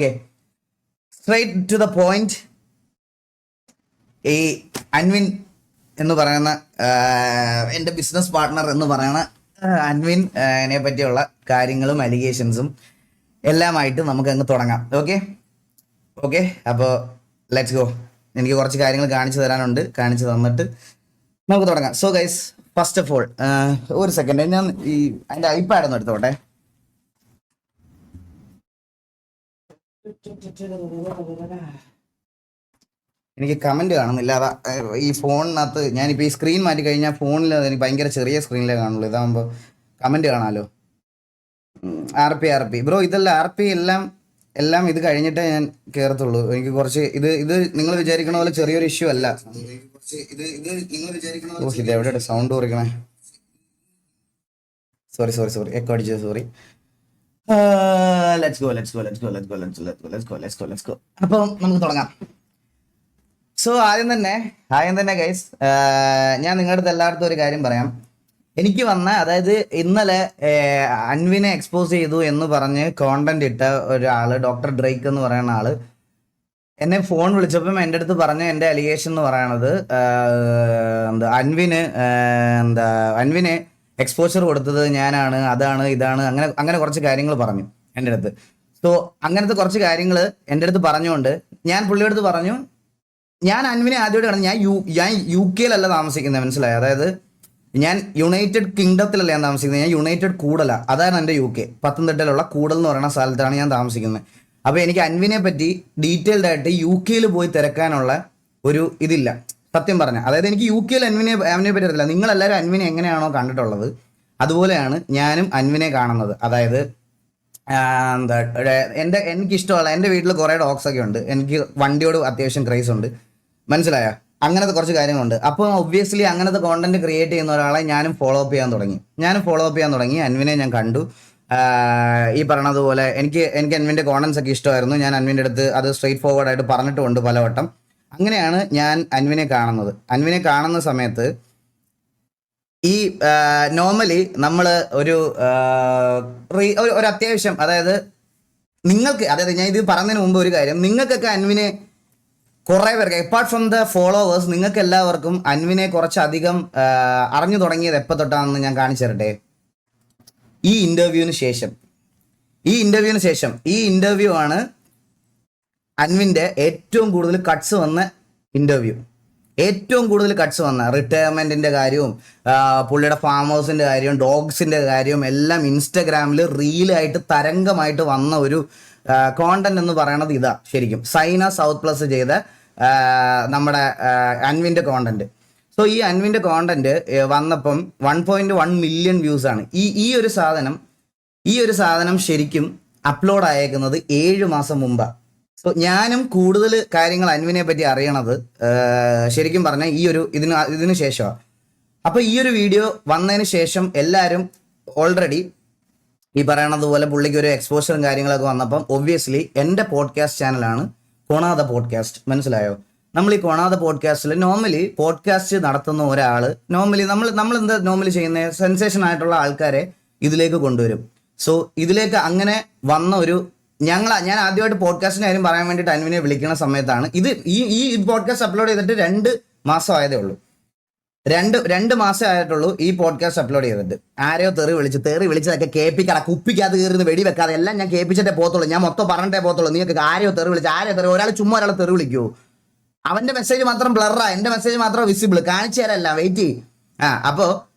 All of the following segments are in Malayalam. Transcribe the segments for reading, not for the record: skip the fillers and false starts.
Okay, straight to the point. ഈ അൻവിൻ എന്ന് പറയുന്ന എൻ്റെ ബിസിനസ് പാർട്ട്ണർ എന്ന് പറയുന്ന അൻവിനെ പറ്റിയുള്ള കാര്യങ്ങളും അലിഗേഷൻസും എല്ലാമായിട്ട് നമുക്ക് അങ്ങ് തുടങ്ങാം. ഓക്കെ ഓക്കെ അപ്പോൾ ലെറ്റ്സ് ഗോ. എനിക്ക് കുറച്ച് കാര്യങ്ങൾ കാണിച്ചു തരാനുണ്ട്, കാണിച്ചു തന്നിട്ട് നമുക്ക് തുടങ്ങാം. So guys, first of all ഒരു സെക്കൻഡ്, ഞാൻ ഈ അതിൻ്റെ ഐപാഡ് ഒന്ന് എടുത്തോട്ടെ. എനിക്ക് കമന്റ് കാണുന്നില്ല, അതാ ഈ ഫോണിനകത്ത് ഞാനിപ്പോൾ ഈ സ്ക്രീൻ മാറ്റി കഴിഞ്ഞാൽ ഫോണിൽ എനിക്ക് ഭയങ്കര ചെറിയ സ്ക്രീനിലേ കാണുള്ളൂ. ഇതാകുമ്പോൾ കമന്റ് കാണാമല്ലോ. RP ബ്രോ, ഇതെല്ലാം RP എല്ലാം ഇത് കഴിഞ്ഞിട്ടേ ഞാൻ കയറത്തുള്ളൂ. എനിക്ക് കുറച്ച് ഇത് നിങ്ങൾ വിചാരിക്കണ പോലെ ചെറിയൊരു ഇഷ്യൂ അല്ല. ഇത് എവിടെ സൗണ്ട് കുറയ്ക്കണേ? സോറി എക്കോ അടിച്ചത്, സോറി. Let's go. അപ്പം നമുക്ക് തുടങ്ങാം. സോ ആദ്യം തന്നെ ഗൈസ്, ഞാൻ നിങ്ങളുടെ അടുത്ത് എല്ലായിടത്തും ഒരു കാര്യം പറയാം. എനിക്ക് അതായത് ഇന്നലെ അൻവിനെ എക്സ്പോസ് ചെയ്തു എന്ന് പറഞ്ഞ് കോണ്ടന്റ് ഇട്ട ഒരാള്, ഡോക്ടർ ഡ്രേക്ക് എന്ന് പറയുന്ന ആള് എന്നെ ഫോൺ വിളിച്ചപ്പം എൻ്റെ അടുത്ത് പറഞ്ഞ എൻ്റെ അലിഗേഷൻ എന്ന് പറയണത് അൻവിനെ എക്സ്പോഷർ കൊടുത്തത് ഞാനാണ്, അതാണ് ഇതാണ്, അങ്ങനെ കുറച്ച് കാര്യങ്ങൾ പറഞ്ഞു എൻ്റെ അടുത്ത്. സോ അങ്ങനത്തെ കുറച്ച് കാര്യങ്ങൾ എൻ്റെ അടുത്ത് പറഞ്ഞുകൊണ്ട് ഞാൻ പുള്ളിയുടെ അടുത്ത് പറഞ്ഞു, ഞാൻ അൻവിനെ ആദ്യമായിട്ട് കാണുന്നത് ഞാൻ UK-ലല്ല താമസിക്കുന്നത്, മനസ്സിലായി? അതായത് ഞാൻ യുണൈറ്റഡ് കിങ്ഡത്തിലല്ല ഞാൻ താമസിക്കുന്നത്, ഞാൻ യുണൈറ്റഡ് കൂടല, അതാണ് എൻ്റെ UK. പത്തനംതിട്ടയിലുള്ള കൂടൽ എന്ന് പറയുന്ന സ്ഥലത്താണ് ഞാൻ താമസിക്കുന്നത്. അപ്പോൾ എനിക്ക് അൻവിനെ പറ്റി ഡീറ്റെയിൽഡ് ആയിട്ട് UK-ൽ പോയി തിരക്കാനുള്ള ഒരു ഇതില്ല, സത്യം പറഞ്ഞാൽ. അതായത് എനിക്ക് UK-ൽ അൻവിനെ പറ്റി അറിയില്ല. നിങ്ങളെല്ലാവരും അൻവിനെ എങ്ങനെയാണോ കണ്ടിട്ടുള്ളത് അതുപോലെയാണ് ഞാനും അൻവിനെ കാണുന്നത്. അതായത് എനിക്കിഷ്ടമുള്ള, എൻ്റെ വീട്ടിൽ കുറേ ഡോഗ്സ് ഒക്കെ ഉണ്ട്, എനിക്ക് വണ്ടിയോട് അത്യാവശ്യം ക്രേസ് ഉണ്ട്, മനസ്സിലായോ? അങ്ങനത്തെ കുറച്ച് കാര്യങ്ങളുണ്ട്. അപ്പോൾ ഒബ്വിയസ്ലി അങ്ങനത്തെ കോണ്ടന്റ് ക്രിയേറ്റ് ചെയ്യുന്ന ഒരാളെ ഞാനും ഫോളോ അപ്പ് ചെയ്യാൻ തുടങ്ങി. അൻവിനെ ഞാൻ കണ്ടു. ഈ പറഞ്ഞതുപോലെ എനിക്ക് അൻവിൻ്റെ കോണ്ടന്റ്സ് ഒക്കെ ഇഷ്ടമായിരുന്നു. ഞാൻ അൻവിൻ്റെ അടുത്ത് അത് സ്ട്രെയിറ്റ് ഫോർവേഡ് ആയിട്ട് പറഞ്ഞിട്ടുമുണ്ട് പലവട്ടം. അങ്ങനെയാണ് ഞാൻ അൻവിനെ കാണുന്നത്. അൻവിനെ കാണുന്ന സമയത്ത് ഈ നോർമലി നമ്മൾ ഒരു അത്യാവശ്യം, അതായത് ഞാൻ ഇത് പറഞ്ഞതിന് മുമ്പ് ഒരു കാര്യം, നിങ്ങൾക്കൊക്കെ അൻവിനെ കുറേ പേർക്ക്, അപ്പാർട്ട് ഫ്രം ദ ഫോളോവേഴ്സ്, നിങ്ങൾക്ക് എല്ലാവർക്കും അൻവിനെ കുറച്ചധികം അറിഞ്ഞു തുടങ്ങിയത് എപ്പോൾ തൊട്ടാണെന്ന് ഞാൻ കാണിച്ചു തരട്ടെ. ഈ ഇന്റർവ്യൂവിന് ശേഷം ഈ ഇന്റർവ്യൂ ആണ് അൻവിൻ്റെ ഏറ്റവും കൂടുതൽ കട്ട്സ് വന്ന ഇന്റർവ്യൂ. ഏറ്റവും കൂടുതൽ കട്ട്സ് വന്ന റിട്ടയർമെന്റിന്റെ കാര്യവും പുള്ളിയുടെ ഫാം ഹൗസിന്റെ കാര്യവും ഡോഗ്സിന്റെ കാര്യവും എല്ലാം ഇൻസ്റ്റഗ്രാമിൽ റീലായിട്ട് തരംഗമായിട്ട് വന്ന ഒരു കോണ്ടന്റ് എന്ന് പറയണത് ഇതാ. ശരിക്കും സൈന സൗത്ത് പ്ലസ് ചെയ്ത നമ്മുടെ അൻവിൻ്റെ കോണ്ടന്റ്. സോ ഈ അൻവിൻ്റെ കോണ്ടന്റ് വന്നപ്പം 1.1 മില്യൺ വ്യൂസ് ആണ്. ഈ ഒരു സാധനം ശരിക്കും അപ്ലോഡ് ആയേക്കുന്നത് 7 മാസം മുമ്പാണ്. സോ ഞാനും കൂടുതൽ കാര്യങ്ങൾ അൻവിനെ പറ്റി അറിയണത് ശരിക്കും പറഞ്ഞാൽ ഇതിനു ശേഷമാണ്. അപ്പോൾ ഈ ഒരു വീഡിയോ വന്നതിന് ശേഷം എല്ലാവരും ഓൾറെഡി ഈ പറയണത് പോലെ പുള്ളിക്ക് ഒരു എക്സ്പോഷറും കാര്യങ്ങളൊക്കെ വന്നപ്പം ഒബ്വിയസ്ലി എൻ്റെ പോഡ്കാസ്റ്റ് ചാനലാണ് കൊണാത പോഡ്കാസ്റ്റ്, മനസ്സിലായോ? നമ്മൾ ഈ കൊണാത പോഡ്കാസ്റ്റിൽ നോർമലി പോഡ്കാസ്റ്റ് നടത്തുന്ന ഒരാൾ നമ്മൾ എന്താ നോർമലി ചെയ്യുന്നത്, സെൻസേഷൻ ആയിട്ടുള്ള ആൾക്കാരെ ഇതിലേക്ക് കൊണ്ടുവരും. സോ ഇതിലേക്ക് അങ്ങനെ വന്ന ഞാൻ ആദ്യമായിട്ട് പോഡ്കാസ്റ്റിന്റെ കാര്യം പറയാൻ വേണ്ടിയിട്ട് അൻവിനെ വിളിക്കുന്ന സമയത്താണ് ഈ പോഡ്കാസ്റ്റ് അപ്ലോഡ് ചെയ്തിട്ട് 2 മാസം ആയതേ ഉള്ളൂ. രണ്ട് മാസം ആയിട്ടുള്ളൂ ഈ പോഡ്കാസ്റ്റ് അപ്ലോഡ് ചെയ്തിട്ട്. ആരെയോ തെറി വിളിച്ചതൊക്കെ കേൾപ്പിക്കാതെ, കുപ്പിക്കകത്ത് കയറുന്ന വെടി വെക്കാതെ എല്ലാം ഞാൻ കേൾപ്പിച്ചിട്ടേ പോകത്തുള്ളൂ, ഞാൻ മൊത്തം പറഞ്ഞിട്ടേ പോകത്തുള്ളൂ. നിങ്ങൾക്ക് ആരെയോ തെറി ഒരാൾ ചുമ്മാ ഒരാളെ തെറി വിളിക്കുമോ? അവന്റെ മെസ്സേജ് മാത്രം ബ്ലറാ, എൻ്റെ മെസ്സേജ് മാത്രം വിസിബിൾ, കാണിച്ചു തരല്ല, വെയിറ്റ് ചെയ്യും. അപ്പോൾ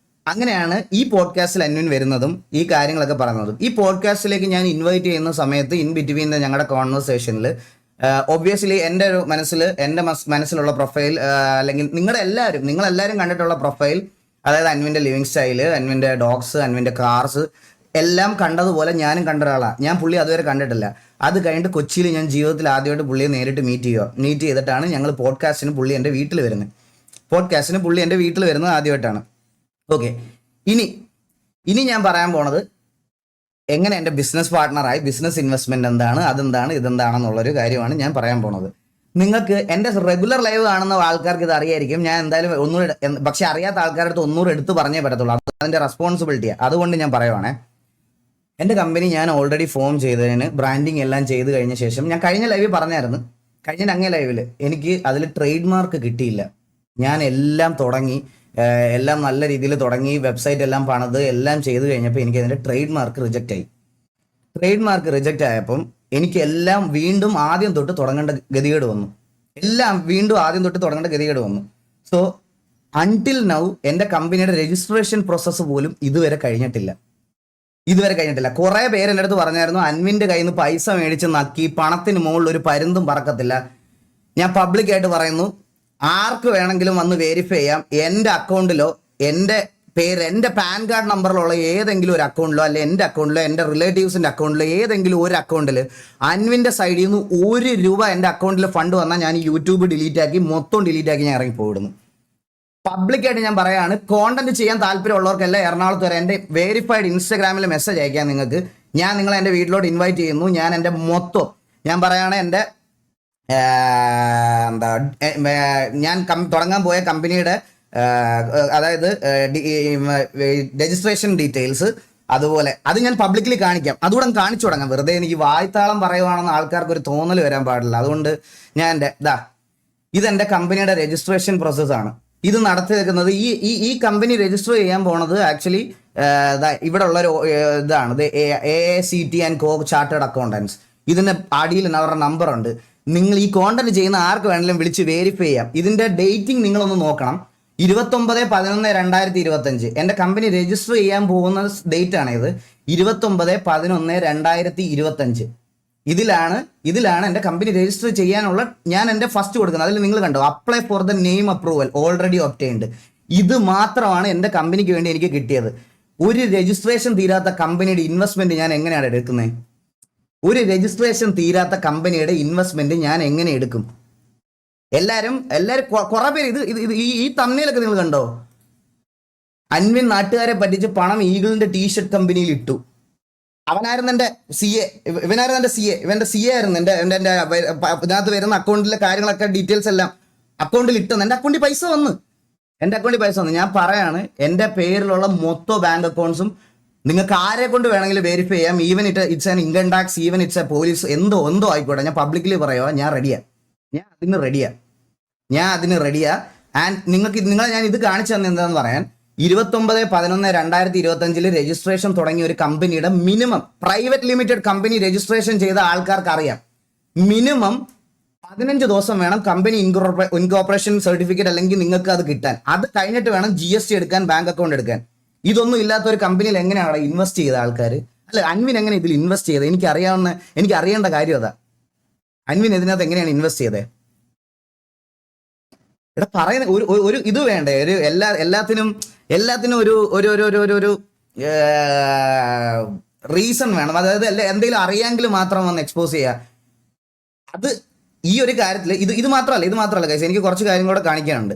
അങ്ങനെയാണ് ഈ പോഡ്കാസ്റ്റിൽ അൻവിൻ വരുന്നതും ഈ കാര്യങ്ങളൊക്കെ പറയുന്നതും. ഈ പോഡ്കാസ്റ്റിലേക്ക് ഞാൻ ഇൻവൈറ്റ് ചെയ്യുന്ന സമയത്ത് ഇൻ ബിറ്റ്വീൻ ഞങ്ങളുടെ കോൺവെർസേഷനിൽ ഒബ്വിയസ്ലി എൻ്റെ മനസ്സിലുള്ള പ്രൊഫൈൽ, അല്ലെങ്കിൽ നിങ്ങളെല്ലാവരും കണ്ടിട്ടുള്ള പ്രൊഫൈൽ, അതായത് അൻവിൻ്റെ ലിവിങ് സ്റ്റൈല്, അൻവിൻ്റെ ഡോഗ്സ്, അൻവിൻ്റെ കാർസ് എല്ലാം കണ്ടതുപോലെ ഞാനും കണ്ട ഒരാളാണ്. ഞാൻ പുള്ളി അതുവരെ കണ്ടിട്ടില്ല. അത് കഴിഞ്ഞിട്ട് കൊച്ചിയിൽ ഞാൻ ജീവിതത്തിൽ ആദ്യമായിട്ട് പുള്ളിയെ നേരിട്ട് മീറ്റ് ചെയ്തിട്ടാണ് ഞങ്ങൾ പോഡ്കാസ്റ്റിന് പുള്ളി എൻ്റെ വീട്ടിൽ വരുന്നത് ആദ്യമായിട്ടാണ്. ഓക്കെ, ഇനി ഞാൻ പറയാൻ പോണത് എങ്ങനെ എൻ്റെ ബിസിനസ് പാർട്ട്ണറായി, ബിസിനസ് ഇൻവെസ്റ്റ്മെന്റ് എന്താണ്, അതെന്താണ്, ഇതെന്താണെന്നുള്ളൊരു കാര്യമാണ് ഞാൻ പറയാൻ പോണത്. നിങ്ങൾക്ക് എൻ്റെ റെഗുലർ ലൈവ് കാണുന്ന ആൾക്കാർക്ക് ഇത് അറിയായിരിക്കും. ഞാൻ എന്തായാലും ഒന്നുകൂടെ, പക്ഷെ അറിയാത്ത ആൾക്കാരുടെ അടുത്ത് ഒന്നുകൂടെ എടുത്ത് പറഞ്ഞേ പറ്റത്തുള്ളൂ. അതിൻ്റെ റെസ്പോൺസിബിലിറ്റിയാണ്. അതുകൊണ്ട് ഞാൻ പറയുവാണേ, എൻ്റെ കമ്പനി ഞാൻ ഓൾറെഡി ഫോം ചെയ്തതിന് ബ്രാൻഡിങ് എല്ലാം ചെയ്ത് കഴിഞ്ഞ ശേഷം ഞാൻ കഴിഞ്ഞ ലൈവിൽ പറഞ്ഞായിരുന്നു, കഴിഞ്ഞ അങ്ങേ ലൈവിൽ എനിക്ക് അതിൽ ട്രേഡ് മാർക്ക് കിട്ടിയില്ല. ഞാൻ എല്ലാം തുടങ്ങി, എല്ലാം നല്ല രീതിയിൽ തുടങ്ങി, വെബ്സൈറ്റ് എല്ലാം പണിത് എല്ലാം ചെയ്ത് കഴിഞ്ഞപ്പോൾ എനിക്ക് അതിൻ്റെ ട്രേഡ് മാർക്ക് റിജക്റ്റ് ആയി. ട്രേഡ് മാർക്ക് റിജക്റ്റ് ആയപ്പം എനിക്ക് എല്ലാം വീണ്ടും ആദ്യം തൊട്ട് തുടങ്ങേണ്ട ഗതികേട് വന്നു. എല്ലാം വീണ്ടും ആദ്യം തൊട്ട് തുടങ്ങേണ്ട ഗതികേട് വന്നു. സോ അൺടിൽ നൗ എൻ്റെ കമ്പനിയുടെ രജിസ്ട്രേഷൻ പ്രോസസ്സ് പോലും ഇതുവരെ കഴിഞ്ഞിട്ടില്ല. കുറെ പേര് എൻ്റെ അടുത്ത് പറഞ്ഞായിരുന്നു, അൻവിൻ്റെ കയ്യിൽ നിന്ന് പൈസ മേടിച്ച് നക്കി പണത്തിന് മുകളിൽ ഒരു പരുന്തും പറക്കത്തില്ല. ഞാൻ പബ്ലിക്കായിട്ട് പറയുന്നു, ആർക്ക് വേണമെങ്കിലും വന്ന് വെരിഫൈ ചെയ്യാം. എൻ്റെ അക്കൗണ്ടിലോ എൻ്റെ പേര്, എൻ്റെ പാൻ കാർഡ് നമ്പറിലുള്ള ഏതെങ്കിലും ഒരു അക്കൗണ്ടിലോ അല്ലെ എൻ്റെ അക്കൗണ്ടിലോ എൻ്റെ റിലേറ്റീവ്സിൻ്റെ അക്കൗണ്ടിലോ ഏതെങ്കിലും ഒരു അക്കൗണ്ടിൽ അൻവിൻ്റെ സൈഡിൽ നിന്ന് ₹1 എൻ്റെ അക്കൗണ്ടിൽ ഫണ്ട് വന്നാൽ ഞാൻ യൂട്യൂബ് ഡിലീറ്റ് ആക്കി, മൊത്തം ഡിലീറ്റ് ആക്കി ഞാൻ ഇറങ്ങി പോയിടുന്നു. പബ്ലിക്കായിട്ട് ഞാൻ പറയാണ്, കോണ്ടന്റ് ചെയ്യാൻ താല്പര്യമുള്ളവർക്കെല്ലാം എറണാകുളത്ത് വരെ എൻ്റെ വെരിഫൈഡ് ഇൻസ്റ്റാഗ്രാമിൽ മെസ്സേജ് അയക്കാം നിങ്ങൾക്ക്. ഞാൻ നിങ്ങളെ എൻ്റെ വീട്ടിലോട്ട് ഇൻവൈറ്റ് ചെയ്യുന്നു. ഞാൻ എൻ്റെ മൊത്തം ഞാൻ പറയുകയാണ്, എൻ്റെ ഞാൻ തുടങ്ങാൻ പോയ കമ്പനിയുടെ അതായത് രജിസ്ട്രേഷൻ ഡീറ്റെയിൽസ്, അതുപോലെ അത് ഞാൻ പബ്ലിക്കലി കാണിക്കാം. അതുകൂടെ കാണിച്ചു തുടങ്ങാം. വെറുതെ എനിക്ക് വായ്ത്താളം പറയുവാണെന്ന് ആൾക്കാർക്ക് ഒരു തോന്നൽ വരാൻ പാടില്ല. അതുകൊണ്ട് ഞാൻ എൻ്റെ ഇതെൻ്റെ കമ്പനിയുടെ രജിസ്ട്രേഷൻ പ്രോസസ്സാണ്. ഇത് നടത്തി വെക്കുന്നത് ഈ കമ്പനി രജിസ്റ്റർ ചെയ്യാൻ പോണത് ആക്ച്വലി ഇവിടെ ഉള്ളൊരു ഇതാണ്, AACT & Co ചാർട്ടേഡ് അക്കൗണ്ടൻസ്. ഇതിന്റെ അടിയിൽ അവരുടെ നമ്പർ ഉണ്ട്. നിങ്ങൾ ഈ കോണ്ടന്റ് ചെയ്യുന്ന ആർക്ക് വേണമെങ്കിലും വിളിച്ച് വെരിഫൈ ചെയ്യാം. ഇതിന്റെ ഡേറ്റിംഗ് നിങ്ങളൊന്ന് നോക്കണം. 29/11/2025 എൻ്റെ കമ്പനി രജിസ്റ്റർ ചെയ്യാൻ പോകുന്ന ഡേറ്റ് ആണ് ഇത്. 29/11/2025 ഇതിലാണ് എൻ്റെ കമ്പനി രജിസ്റ്റർ ചെയ്യാനുള്ള ഞാൻ എൻ്റെ ഫസ്റ്റ് കൊടുക്കുന്നത്. അതിൽ നിങ്ങൾ കണ്ടോ, apply for the name approval already obtained. ഇത് മാത്രമാണ് എൻ്റെ കമ്പനിക്ക് വേണ്ടി എനിക്ക് കിട്ടിയത്. ഒരു രജിസ്ട്രേഷൻ തീരാത്ത കമ്പനിയുടെ ഇൻവെസ്റ്റ്മെന്റ് ഞാൻ എങ്ങനെയാണ് എടുക്കുന്നത്? ഒരു രജിസ്ട്രേഷൻ തീരാത്ത കമ്പനിയുടെ ഇൻവെസ്റ്റ്മെന്റ് ഞാൻ എങ്ങനെ എടുക്കും? എല്ലാരും കുറെ പേര് ഈ തമ്മിലൊക്കെ നിങ്ങൾ കണ്ടോ, അൻവിൻ നാട്ടുകാരെ പറ്റിച്ച് പണം ഈഗിളിന്റെ ടീഷർട്ട് കമ്പനിയിൽ ഇട്ടു. അവനായിരുന്നു എൻ്റെ CA, ഇവന്റെ CA ആയിരുന്നു. എൻ്റെ ഇതിനകത്ത് വരുന്ന അക്കൗണ്ടിലെ കാര്യങ്ങളൊക്കെ ഡീറ്റെയിൽസ് എല്ലാം അക്കൗണ്ടിൽ ഇട്ടെന്ന്. എൻ്റെ അക്കൗണ്ടിൽ പൈസ വന്നു. ഞാൻ പറയാണ്, എൻ്റെ പേരിലുള്ള മൊത്തം ബാങ്ക് അക്കൗണ്ട്സും നിങ്ങൾക്ക് ആരെ കൊണ്ട് വേണമെങ്കിലും വെരിഫൈ ചെയ്യാം. Even it's an income tax, even it's A police, എന്തോ ആയിക്കോട്ടെ. ഞാൻ പബ്ലിക്കലി പറയുക, ഞാൻ അതിന് റെഡിയാ. ആൻഡ് നിങ്ങളെ ഞാൻ ഇത് കാണിച്ചു തന്നെ എന്താണെന്ന് പറയാൻ, 29/11/2025 രജിസ്ട്രേഷൻ തുടങ്ങിയ ഒരു കമ്പനിയുടെ minimum private limited company registration ചെയ്ത ആൾക്കാർക്ക് അറിയാം, മിനിമം 15 ദിവസം വേണം കമ്പനി ഇൻകോർപ്പറേഷൻ സർട്ടിഫിക്കറ്റ് അല്ലെങ്കിൽ നിങ്ങൾക്ക് അത് കിട്ടാൻ. അത് കഴിഞ്ഞിട്ട് വേണം GST എടുക്കാൻ, ബാങ്ക് അക്കൗണ്ട് എടുക്കാൻ. ഇതൊന്നും ഇല്ലാത്ത ഒരു കമ്പനിയിൽ എങ്ങനെയാണ് ഇൻവെസ്റ്റ് ചെയ്ത ആൾക്കാർ? അല്ല, അൻവിൻ എങ്ങനെ ഇതിൽ ഇൻവെസ്റ്റ് ചെയ്തത്? എനിക്ക് അറിയേണ്ട കാര്യം അതാ. അൻവിൻ ഇതിനകത്ത് എങ്ങനെയാണ് ഇൻവെസ്റ്റ് ചെയ്തത്? ഇവിടെ പറയുന്ന ഒരു ഇത് വേണ്ടേ? ഒരു എല്ലാത്തിനും ഒരു റീസൺ വേണം. അതായത് എന്തെങ്കിലും അറിയാമെങ്കിൽ മാത്രം വന്ന് എക്സ്പോസ് ചെയ്യുക. അത് ഈ ഒരു കാര്യത്തിൽ ഇത് മാത്രമല്ല ഗൈസ്, എനിക്ക് കുറച്ച് കാര്യങ്ങളോട് കാണിക്കാനുണ്ട്.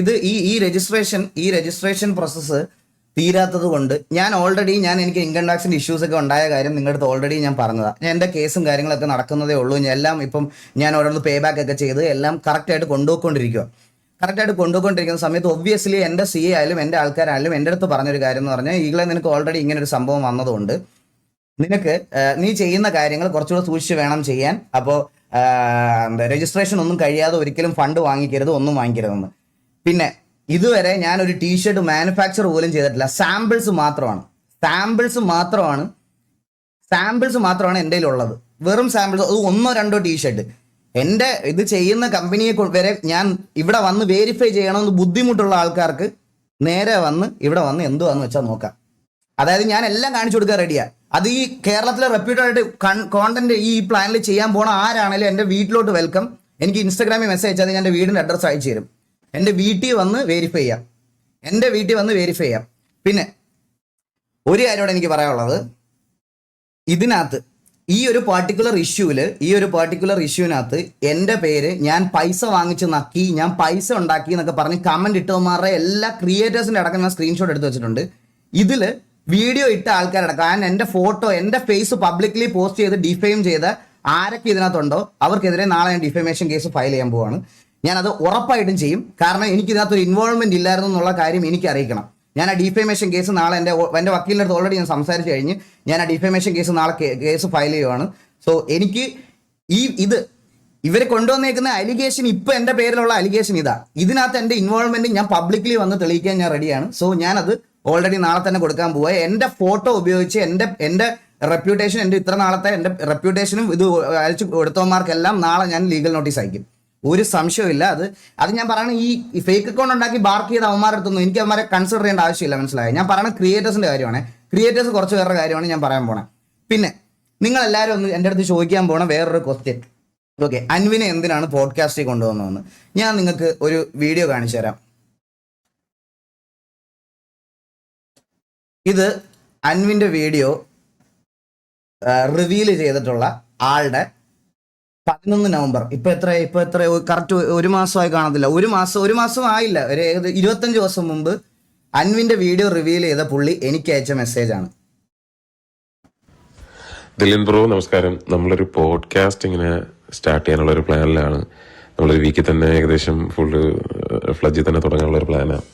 ഇത് ഈ രജിസ്ട്രേഷൻ പ്രോസസ്സ് തീരാത്തത് കൊണ്ട് എനിക്ക് ഇൻകം ടാക്സിന്റെ ഇഷ്യൂസ് ഒക്കെ ഉണ്ടായ കാര്യം നിങ്ങളുടെ അടുത്ത് ഓൾറെഡി ഞാൻ പറഞ്ഞതാണ്. എൻ്റെ കേസും കാര്യങ്ങളൊക്കെ നടക്കുന്നതേ ഉള്ളൂ. എല്ലാം ഇപ്പം ഞാൻ ഓരോന്ന് പേ ബാക്ക് ഒക്കെ ചെയ്ത് എല്ലാം കറക്റ്റായിട്ട് കൊണ്ടുപോയിക്കൊണ്ടിരിക്കുന്ന സമയത്ത് ഒബ്വിയസ്ലി എൻ്റെ CA ആയാലും എൻ്റെ ആൾക്കാരായാലും എൻ്റെ അടുത്ത് പറഞ്ഞൊരു കാര്യം എന്ന് പറഞ്ഞാൽ, ഈകളെ നിനക്ക് ഓൾറെഡി ഇങ്ങനെ ഒരു സംഭവം വന്നതുകൊണ്ട് നീ ചെയ്യുന്ന കാര്യങ്ങൾ കുറച്ചുകൂടെ സൂക്ഷിച്ച് വേണം ചെയ്യാൻ. അപ്പോൾ രജിസ്ട്രേഷൻ ഒന്നും കഴിയാതെ ഒരിക്കലും ഫണ്ട് വാങ്ങിക്കരുത്, ഒന്നും വാങ്ങിക്കരുതെന്ന്. പിന്നെ ഇതുവരെ ഞാൻ ഒരു ടീഷർട്ട് മാനുഫാക്ചർ പോലും ചെയ്തിട്ടില്ല. സാമ്പിൾസ് മാത്രമാണ് എൻ്റെ ഉള്ളത്. വെറും സാമ്പിൾസ്, അത് 1-2 ടീഷർട്ട്. എൻ്റെ ഇത് ചെയ്യുന്ന കമ്പനിയെ വരെ ഞാൻ ഇവിടെ വന്ന് വെരിഫൈ ചെയ്യണമെന്ന് ബുദ്ധിമുട്ടുള്ള ആൾക്കാർക്ക് നേരെ വന്ന് ഇവിടെ വന്ന് എന്തുവാന്ന് വെച്ചാൽ നോക്കാം. അതായത് ഞാൻ എല്ലാം കാണിച്ചു കൊടുക്കാൻ റെഡിയാ. അത് ഈ കേരളത്തിലെ റെപ്യൂട്ടഡ് ആയിട്ട് കോണ്ടന്റ് ഈ പ്ലാനിൽ ചെയ്യാൻ പോണ ആരാണെങ്കിലും എൻ്റെ വീട്ടിലോട്ട് വെൽക്കം. എനിക്ക് ഇൻസ്റ്റാഗ്രാമിൽ മെസ്സേജ് അയച്ചാൽ ഞാൻ എൻ്റെ വീടിൻ്റെ അഡ്രസ്സ് അയച്ചു തരും. എൻ്റെ വീട്ടിൽ വന്ന് വെരിഫൈ ചെയ്യാം. പിന്നെ ഒരു കാര്യമോടെ എനിക്ക് പറയാനുള്ളത്, ഇതിനകത്ത് ഈ ഒരു പർട്ടിക്കുലർ ഇഷ്യൂവിനകത്ത് എൻ്റെ പേര് ഞാൻ പൈസ വാങ്ങിച്ച് നക്കി, ഞാൻ പൈസ ഉണ്ടാക്കി എന്നൊക്കെ പറഞ്ഞ് കമന്റ് ഇട്ടവന്മാരുടെ എല്ലാ ക്രിയേറ്റേഴ്സിൻ്റെ അടക്കം ഞാൻ സ്ക്രീൻഷോട്ട് എടുത്ത് വെച്ചിട്ടുണ്ട്. ഇതിൽ വീഡിയോ ഇട്ട ആൾക്കാരടക്കം എൻ്റെ ഫോട്ടോ, എൻ്റെ ഫേസ് പബ്ലിക്കലി പോസ്റ്റ് ചെയ്ത് ഡിഫെയിം ചെയ്ത ആരൊക്കെ ഇതിനകത്തുണ്ടോ അവർക്കെതിരെ നാളെ ഞാൻ ഡിഫമേഷൻ കേസ് ഫയൽ ചെയ്യാൻ പോവാണ്. ഞാനത് ഉറപ്പായിട്ടും ചെയ്യും. കാരണം എനിക്ക് ഇതിനകത്തൊരു ഇൻവോൾവ്മെന്റ് ഇല്ലായിരുന്നു എന്നുള്ള കാര്യം എനിക്ക് അറിയിക്കണം. ഞാൻ ആ ഡിഫേമേഷൻ കേസ് നാളെ എൻ്റെ വക്കീലിൻ്റെ അടുത്ത് ഓൾറെഡി ഞാൻ സംസാരിച്ച് കഴിഞ്ഞ് ഞാൻ ആ ഡിഫേമേഷൻ കേസ് നാളെ കേസ് ഫയൽ ചെയ്യുവാണ്. സോ എനിക്ക് ഇവർ കൊണ്ടുവന്നേക്കുന്ന അലിഗേഷൻ ഇപ്പം എൻ്റെ പേരിലുള്ള അലിഗേഷൻ ഇതിനകത്ത് എൻ്റെ ഇൻവോൾവ്മെന്റ് ഞാൻ പബ്ലിക്കലി വന്ന് തെളിയിക്കാൻ ഞാൻ റെഡിയാണ്. സോ ഞാനത് ഓൾറെഡി നാളെ തന്നെ കൊടുക്കാൻ പോവുക. എൻ്റെ ഫോട്ടോ ഉപയോഗിച്ച് എൻ്റെ റെപ്യൂട്ടേഷൻ, എൻ്റെ ഇത്ര നാളത്തെ എൻ്റെ റെപ്യൂട്ടേഷനും ഇത് അയച്ചു കൊടുത്തവന്മാർക്കെല്ലാം നാളെ ഞാൻ ലീഗൽ നോട്ടീസ് അയക്കും. ഒരു സംശയമില്ല. അത് ഞാൻ പറയണ ഈ ഫേക്ക് അക്കൗണ്ട് ഉണ്ടാക്കി ബാർക്ക് ചെയ്ത അവന്മാരുടെ അടുത്തൊന്നും എനിക്ക് അവന്മാരെ കൺസിഡർ ചെയ്യേണ്ട ആവശ്യമില്ല. മനസ്സിലായോ? ഞാൻ പറയണ ക്രിയേറ്റേഴ്സിന്റെ കാര്യമാണ്. ക്രിയേറ്റേഴ്സ് കുറച്ച് പേരുടെ കാര്യമാണ് ഞാൻ പറയാൻ പോണേ. പിന്നെ നിങ്ങൾ എല്ലാവരും ഒന്ന് എൻ്റെ അടുത്ത് ചോദിക്കാൻ പോണ വേറൊരു ക്വസ്റ്റ്യൻ, ഓക്കെ, അൻവിനെ എന്തിനാണ് പോഡ്കാസ്റ്റിൽ കൊണ്ടുവന്നതെന്ന്. ഞാൻ നിങ്ങൾക്ക് ഒരു വീഡിയോ കാണിച്ചു തരാം. ഇത് അൻവിന്റെ വീഡിയോ റിവീൽ ചെയ്തിട്ടുള്ള ആളുടെ 11 നവംബർ. ഇപ്പൊ എത്ര കറക്റ്റ് ഒരു മാസമായി കാണത്തില്ല, ഒരു മാസം ആയില്ല, ഒരു 25 ദിവസം മുമ്പ് അൻവിന്റെ വീഡിയോ റിവീൽ ചെയ്ത പുള്ളി എനിക്ക് അയച്ച മെസ്സേജാണ്. ദിലിൻ ബ്രോ നമസ്കാരം. നമ്മളൊരു പോഡ്കാസ്റ്റ് ഇങ്ങനെ സ്റ്റാർട്ട് ചെയ്യാനുള്ള ഒരു പ്ലാനിലാണ്. നമ്മളൊരു വീക്കിൽ തന്നെ ഏകദേശം ഫുള്ള് ഫ്ലഡ്ജിൽ തന്നെ തുടങ്ങാനുള്ള ഒരു പ്ലാനാണ്.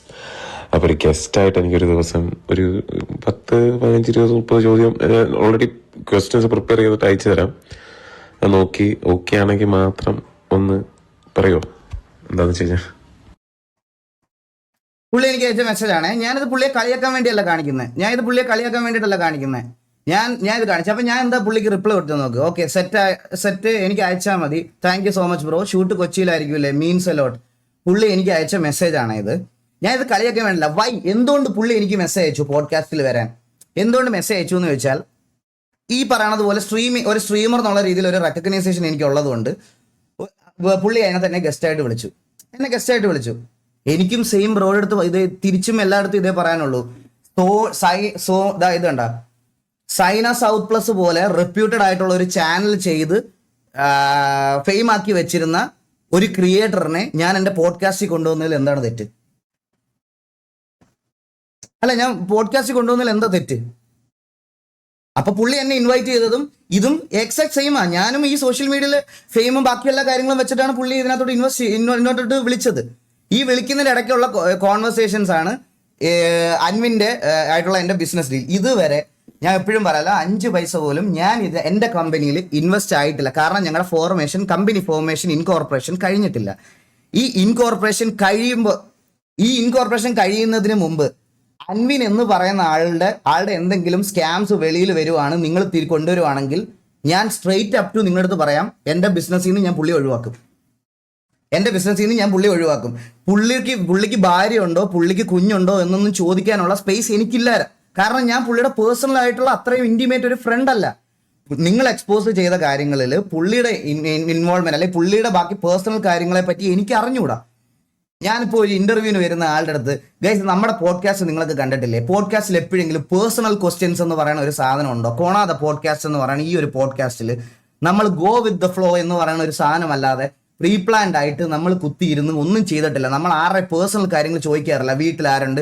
അപ്പോൾ ഒരു ഗസ്റ്റായിട്ട് എനിക്കൊരു ദിവസം ഒരു 10, 15, 20, 30 ചോദ്യം ഓൾറെഡി ക്വസ്റ്റ്യൻസ് പ്രിപ്പയർ ചെയ്തിട്ട് അയച്ചു തരാം. അത് നോക്കി ഓക്കെ ആണെങ്കിൽ മാത്രം ഒന്ന് പറയുമോ എന്താണെന്ന് വെച്ച് കഴിഞ്ഞാൽ. പുള്ളി എനിക്ക് അയച്ച മെസ്സേജാണ്. ഞാനിത് പുള്ളിയെ കളിയാക്കാൻ വേണ്ടിയല്ല കാണിക്കുന്നത്. ഞാൻ ഇത് കാണിച്ചത്. അപ്പം ഞാൻ എന്താ പുള്ളിക്ക് റിപ്ലൈ കൊടുത്തു നോക്ക്. ഓക്കെ, സെറ്റ് എനിക്ക് അയച്ചാൽ മതി. Thank you so much bro. Shoot കൊച്ചിയിലായിരിക്കുമല്ലേ, മീൻസ് എലോട്ട്. പുള്ളി എനിക്ക് അയച്ച മെസ്സേജാണ് ഇത്. ഞാൻ ഇത് കളിയാക്കാൻ വേണ്ടില്ല. എന്തുകൊണ്ട് പുള്ളി എനിക്ക് മെസ്സേജ് അയച്ചു പോഡ്കാസ്റ്റിൽ വരാൻ? എന്തുകൊണ്ട് മെസ്സേജ് അയച്ചു എന്ന് ചോദിച്ചാൽ, ഈ പറയണത് പോലെ ഒരു സ്ട്രീമർ എന്നുള്ള രീതിയിൽ ഒരു റെക്കഗ്നൈസേഷൻ എനിക്ക് ഉള്ളതുകൊണ്ട് പുള്ളി അതിനകത്ത് എന്നെ ഗസ്റ്റായിട്ട് വിളിച്ചു. എനിക്കും സെയിം ബ്രോയുടെ അടുത്ത് ഇത് തിരിച്ചും എല്ലായിടത്തും ഇതേ പറയാനുള്ളൂ. ഇത് കണ്ട സൈന സൗത്ത് പ്ലസ് പോലെ റെപ്യൂട്ടഡ് ആയിട്ടുള്ള ഒരു ചാനൽ ചെയ്ത് ഫെയിം ആക്കി വെച്ചിരുന്ന ഒരു ക്രിയേറ്ററിനെ ഞാൻ എൻ്റെ പോഡ്കാസ്റ്റിൽ കൊണ്ടുവന്നതിൽ എന്താണ് തെറ്റ്? അല്ല, ഞാൻ പോഡ്കാസ്റ്റിൽ കൊണ്ടുവന്നതിൽ എന്താ തെറ്റ്? അപ്പൊ പുള്ളി എന്നെ ഇൻവൈറ്റ് ചെയ്തതും ഇതും എക്സാക്ട് സെയിമാ. ഞാനും ഈ സോഷ്യൽ മീഡിയയിൽ ഫെയിമും ബാക്കി എല്ലാ കാര്യങ്ങളും വെച്ചിട്ടാണ് പുള്ളി ഇതിനകത്തോട്ട് ഇങ്ങോട്ടോട്ട് വിളിച്ചത്. ഈ വിളിക്കുന്നതിന്റെ ഇടയ്ക്കുള്ള കോൺവെർസേഷൻസ് ആണ് അൻവിന്റെ ആയിട്ടുള്ള എൻ്റെ ബിസിനസ് ഡീൽ. ഇതുവരെ ഞാൻ എപ്പോഴും പറയാലോ, 5 പൈസ പോലും ഞാൻ ഇത് എൻ്റെ കമ്പനിയിൽ ഇൻവെസ്റ്റ് ആയിട്ടില്ല. കാരണം ഞങ്ങളുടെ കമ്പനി ഫോർമേഷൻ ഇൻകോർപ്പറേഷൻ കഴിഞ്ഞിട്ടില്ല. ഈ ഇൻകോർപ്പറേഷൻ കഴിയുന്നതിന് മുമ്പ് അൻവിൻ എന്ന് പറയുന്ന ആളുടെ എന്തെങ്കിലും സ്കാംസ് വെളിയിൽ വരുവാണ്, നിങ്ങൾ കൊണ്ടുവരുവാണെങ്കിൽ ഞാൻ സ്ട്രെയിറ്റ് അപ് ടു നിങ്ങളുടെ അടുത്ത് പറയാം, എൻ്റെ ബിസിനസ്സിൽ നിന്ന് ഞാൻ പുള്ളി ഒഴിവാക്കും. പുള്ളിക്ക് ഭാര്യ ഉണ്ടോ, പുള്ളിക്ക് കുഞ്ഞുണ്ടോ എന്നൊന്നും ചോദിക്കാനുള്ള സ്പേസ് എനിക്കില്ല. കാരണം ഞാൻ പുള്ളിയുടെ പേഴ്സണൽ ആയിട്ടുള്ള അത്രയും ഇന്റിമേറ്റ് ഒരു ഫ്രണ്ട് അല്ല. നിങ്ങൾ എക്സ്പോസ് ചെയ്ത കാര്യങ്ങളിൽ പുള്ളിയുടെ ഇൻവോൾവ്മെന്റ് അല്ലെങ്കിൽ പുള്ളിയുടെ ബാക്കി പേഴ്സണൽ കാര്യങ്ങളെ പറ്റി എനിക്ക് അറിഞ്ഞുകൂടാ. ഞാനിപ്പോൾ ഒരു ഇന്റർവ്യൂവിന് വരുന്ന ആളുടെ അടുത്ത്, ഗൈസ് നമ്മുടെ പോഡ്കാസ്റ്റ് നിങ്ങൾക്ക് കണ്ടിട്ടില്ലേ, പോഡ്കാസ്റ്റിൽ എപ്പോഴെങ്കിലും പേഴ്സണൽ ക്വസ്റ്റ്യൻസ് എന്ന് പറയുന്ന ഒരു സാധനം ഉണ്ടോ? കോണാത പോഡ്കാസ്റ്റ് എന്ന് പറയുന്ന ഈ ഒരു പോഡ്കാസ്റ്റിൽ നമ്മൾ ഗോ വിത്ത് ദ ഫ്ലോ എന്ന് പറയുന്ന ഒരു സാധനമല്ലാതെ പ്രീ പ്ലാൻഡ് ആയിട്ട് നമ്മൾ കുത്തിയിരുന്ന് ഒന്നും ചെയ്തിട്ടില്ല. നമ്മൾ ആരുടെ പേഴ്സണൽ കാര്യങ്ങൾ ചോദിക്കാറില്ല. വീട്ടിൽ ആരുണ്ട്,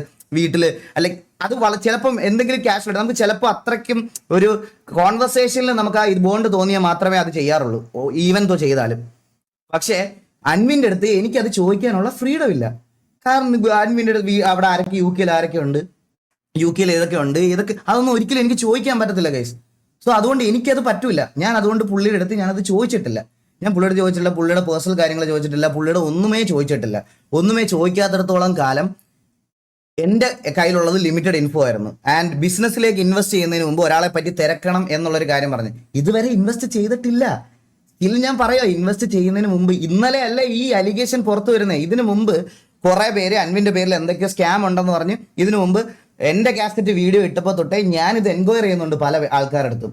അല്ലെങ്കിൽ അത് ചിലപ്പം എന്തെങ്കിലും ക്യാഷ് കിട്ടും. നമുക്ക് ചിലപ്പോൾ അത്രയ്ക്കും ഒരു കോൺവെർസേഷനിൽ നമുക്ക് ആ ബോണ്ട് തോന്നിയാൽ മാത്രമേ അത് ചെയ്യാറുള്ളൂ, ഈവൻ തോ ചെയ്താലും. പക്ഷേ അൻവിൻ്റെ അടുത്ത് എനിക്കത് ചോദിക്കാനുള്ള ഫ്രീഡം ഇല്ല. കാരണം അൻവിൻ്റെ അടുത്ത് അവിടെ ആരൊക്കെ യു കെയിൽ ഏതൊക്കെ ഉണ്ട് ഇതൊക്കെ അതൊന്നും ഒരിക്കലും എനിക്ക് ചോദിക്കാൻ പറ്റത്തില്ല ഗൈസ്. സോ അതുകൊണ്ട് എനിക്കത് പറ്റൂല. ഞാൻ അതുകൊണ്ട് പുള്ളിയുടെ അടുത്ത് ഞാനത് ചോദിച്ചിട്ടില്ല. ഞാൻ പുള്ളിയുടെ ചോദിച്ചിട്ടില്ല, പുള്ളിയുടെ പേഴ്സണൽ കാര്യങ്ങൾ ചോദിച്ചിട്ടില്ല, പുള്ളിയുടെ ഒന്നുമേ ചോദിക്കാത്തിടത്തോളം കാലം എൻ്റെ കയ്യിലുള്ളത് ലിമിറ്റഡ് ഇൻഫോ ആയിരുന്നു. ആൻഡ് ബിസിനസ്സിലേക്ക് ഇൻവെസ്റ്റ് ചെയ്യുന്നതിന് മുമ്പ് ഒരാളെ പറ്റി തിരക്കണം എന്നുള്ളൊരു കാര്യം പറഞ്ഞു. ഇതുവരെ ഇൻവെസ്റ്റ് ചെയ്തിട്ടില്ല. ഞാൻ പറയാം, ഇൻവെസ്റ്റ് ചെയ്യുന്നതിന് മുമ്പ്, ഇന്നലെ അല്ല ഈ അലിഗേഷൻ പുറത്തു വരുന്നത്. ഇതിനു മുമ്പ് കുറെ പേര് അൻവിന്റെ പേരിൽ എന്തൊക്കെയോ സ്കാം ഉണ്ടെന്ന് പറഞ്ഞ് ഇതിനു മുമ്പ് എൻ്റെ കാസറ്റ് വീഡിയോ ഇട്ടപ്പോൾ തൊട്ടേ ഞാനിത് എൻക്വയറി ചെയ്യുന്നുണ്ട് പല ആൾക്കാരുടെ അടുത്തും.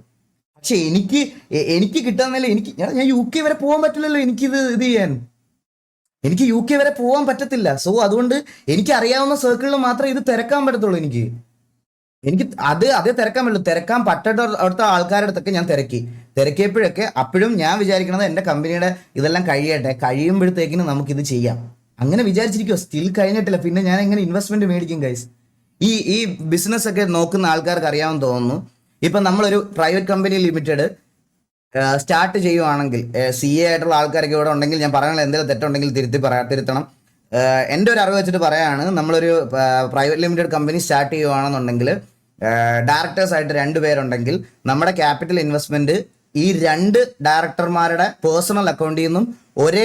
പക്ഷെ എനിക്ക് കിട്ടാന്നല്ല, ഞാൻ യു കെ വരെ പോകാൻ പറ്റില്ലല്ലോ. ഇത് ചെയ്യാൻ എനിക്ക് യു കെ വരെ പോകാൻ പറ്റത്തില്ല. സോ അതുകൊണ്ട് എനിക്ക് അറിയാവുന്ന സർക്കിളിൽ മാത്രമേ ഇത് തിരക്കാൻ പറ്റത്തുള്ളൂ. എനിക്ക് അതേ തിരക്കാൻ പറ്റുള്ളൂ. തിരക്കാൻ പറ്റാത്ത അവിടുത്തെ ആൾക്കാരുടെ അടുത്തൊക്കെ ഞാൻ തിരക്കിയപ്പോഴൊക്കെ അപ്പോഴും ഞാൻ വിചാരിക്കണത് എൻ്റെ കമ്പനിയുടെ ഇതെല്ലാം കഴിയുമ്പോഴത്തേക്കിന് നമുക്കിത് ചെയ്യാം അങ്ങനെ വിചാരിച്ചിരിക്കുമോ. സ്റ്റിൽ കഴിഞ്ഞിട്ടില്ല. പിന്നെ ഞാൻ എങ്ങനെ ഇൻവെസ്റ്റ്മെന്റ് മേടിക്കും ഗൈസ്? ഈ ബിസിനസ് ഒക്കെ നോക്കുന്ന ആൾക്കാർക്ക് അറിയാമെന്ന് തോന്നുന്നു. ഇപ്പം നമ്മളൊരു പ്രൈവറ്റ് കമ്പനി ലിമിറ്റഡ് സ്റ്റാർട്ട് ചെയ്യുവാണെങ്കിൽ, CA ആയിട്ടുള്ള ആൾക്കാരൊക്കെ ഇവിടെ ഉണ്ടെങ്കിൽ ഞാൻ പറയണത് എന്തെങ്കിലും തെറ്റുണ്ടെങ്കിൽ തിരുത്തണം. എൻ്റെ ഒരു അറിവ് വെച്ചിട്ട് പറയാണ്, നമ്മളൊരു പ്രൈവറ്റ് ലിമിറ്റഡ് കമ്പനി സ്റ്റാർട്ട് ചെയ്യുകയാണെന്നുണ്ടെങ്കിൽ ഡയറക്ടേഴ്സ് ആയിട്ട് 2 പേരുണ്ടെങ്കിൽ നമ്മുടെ ക്യാപിറ്റൽ ഇൻവെസ്റ്റ്മെന്റ് ഈ 2 ഡയറക്ടർമാരുടെ പേഴ്സണൽ അക്കൗണ്ടിൽ നിന്നും ഒരേ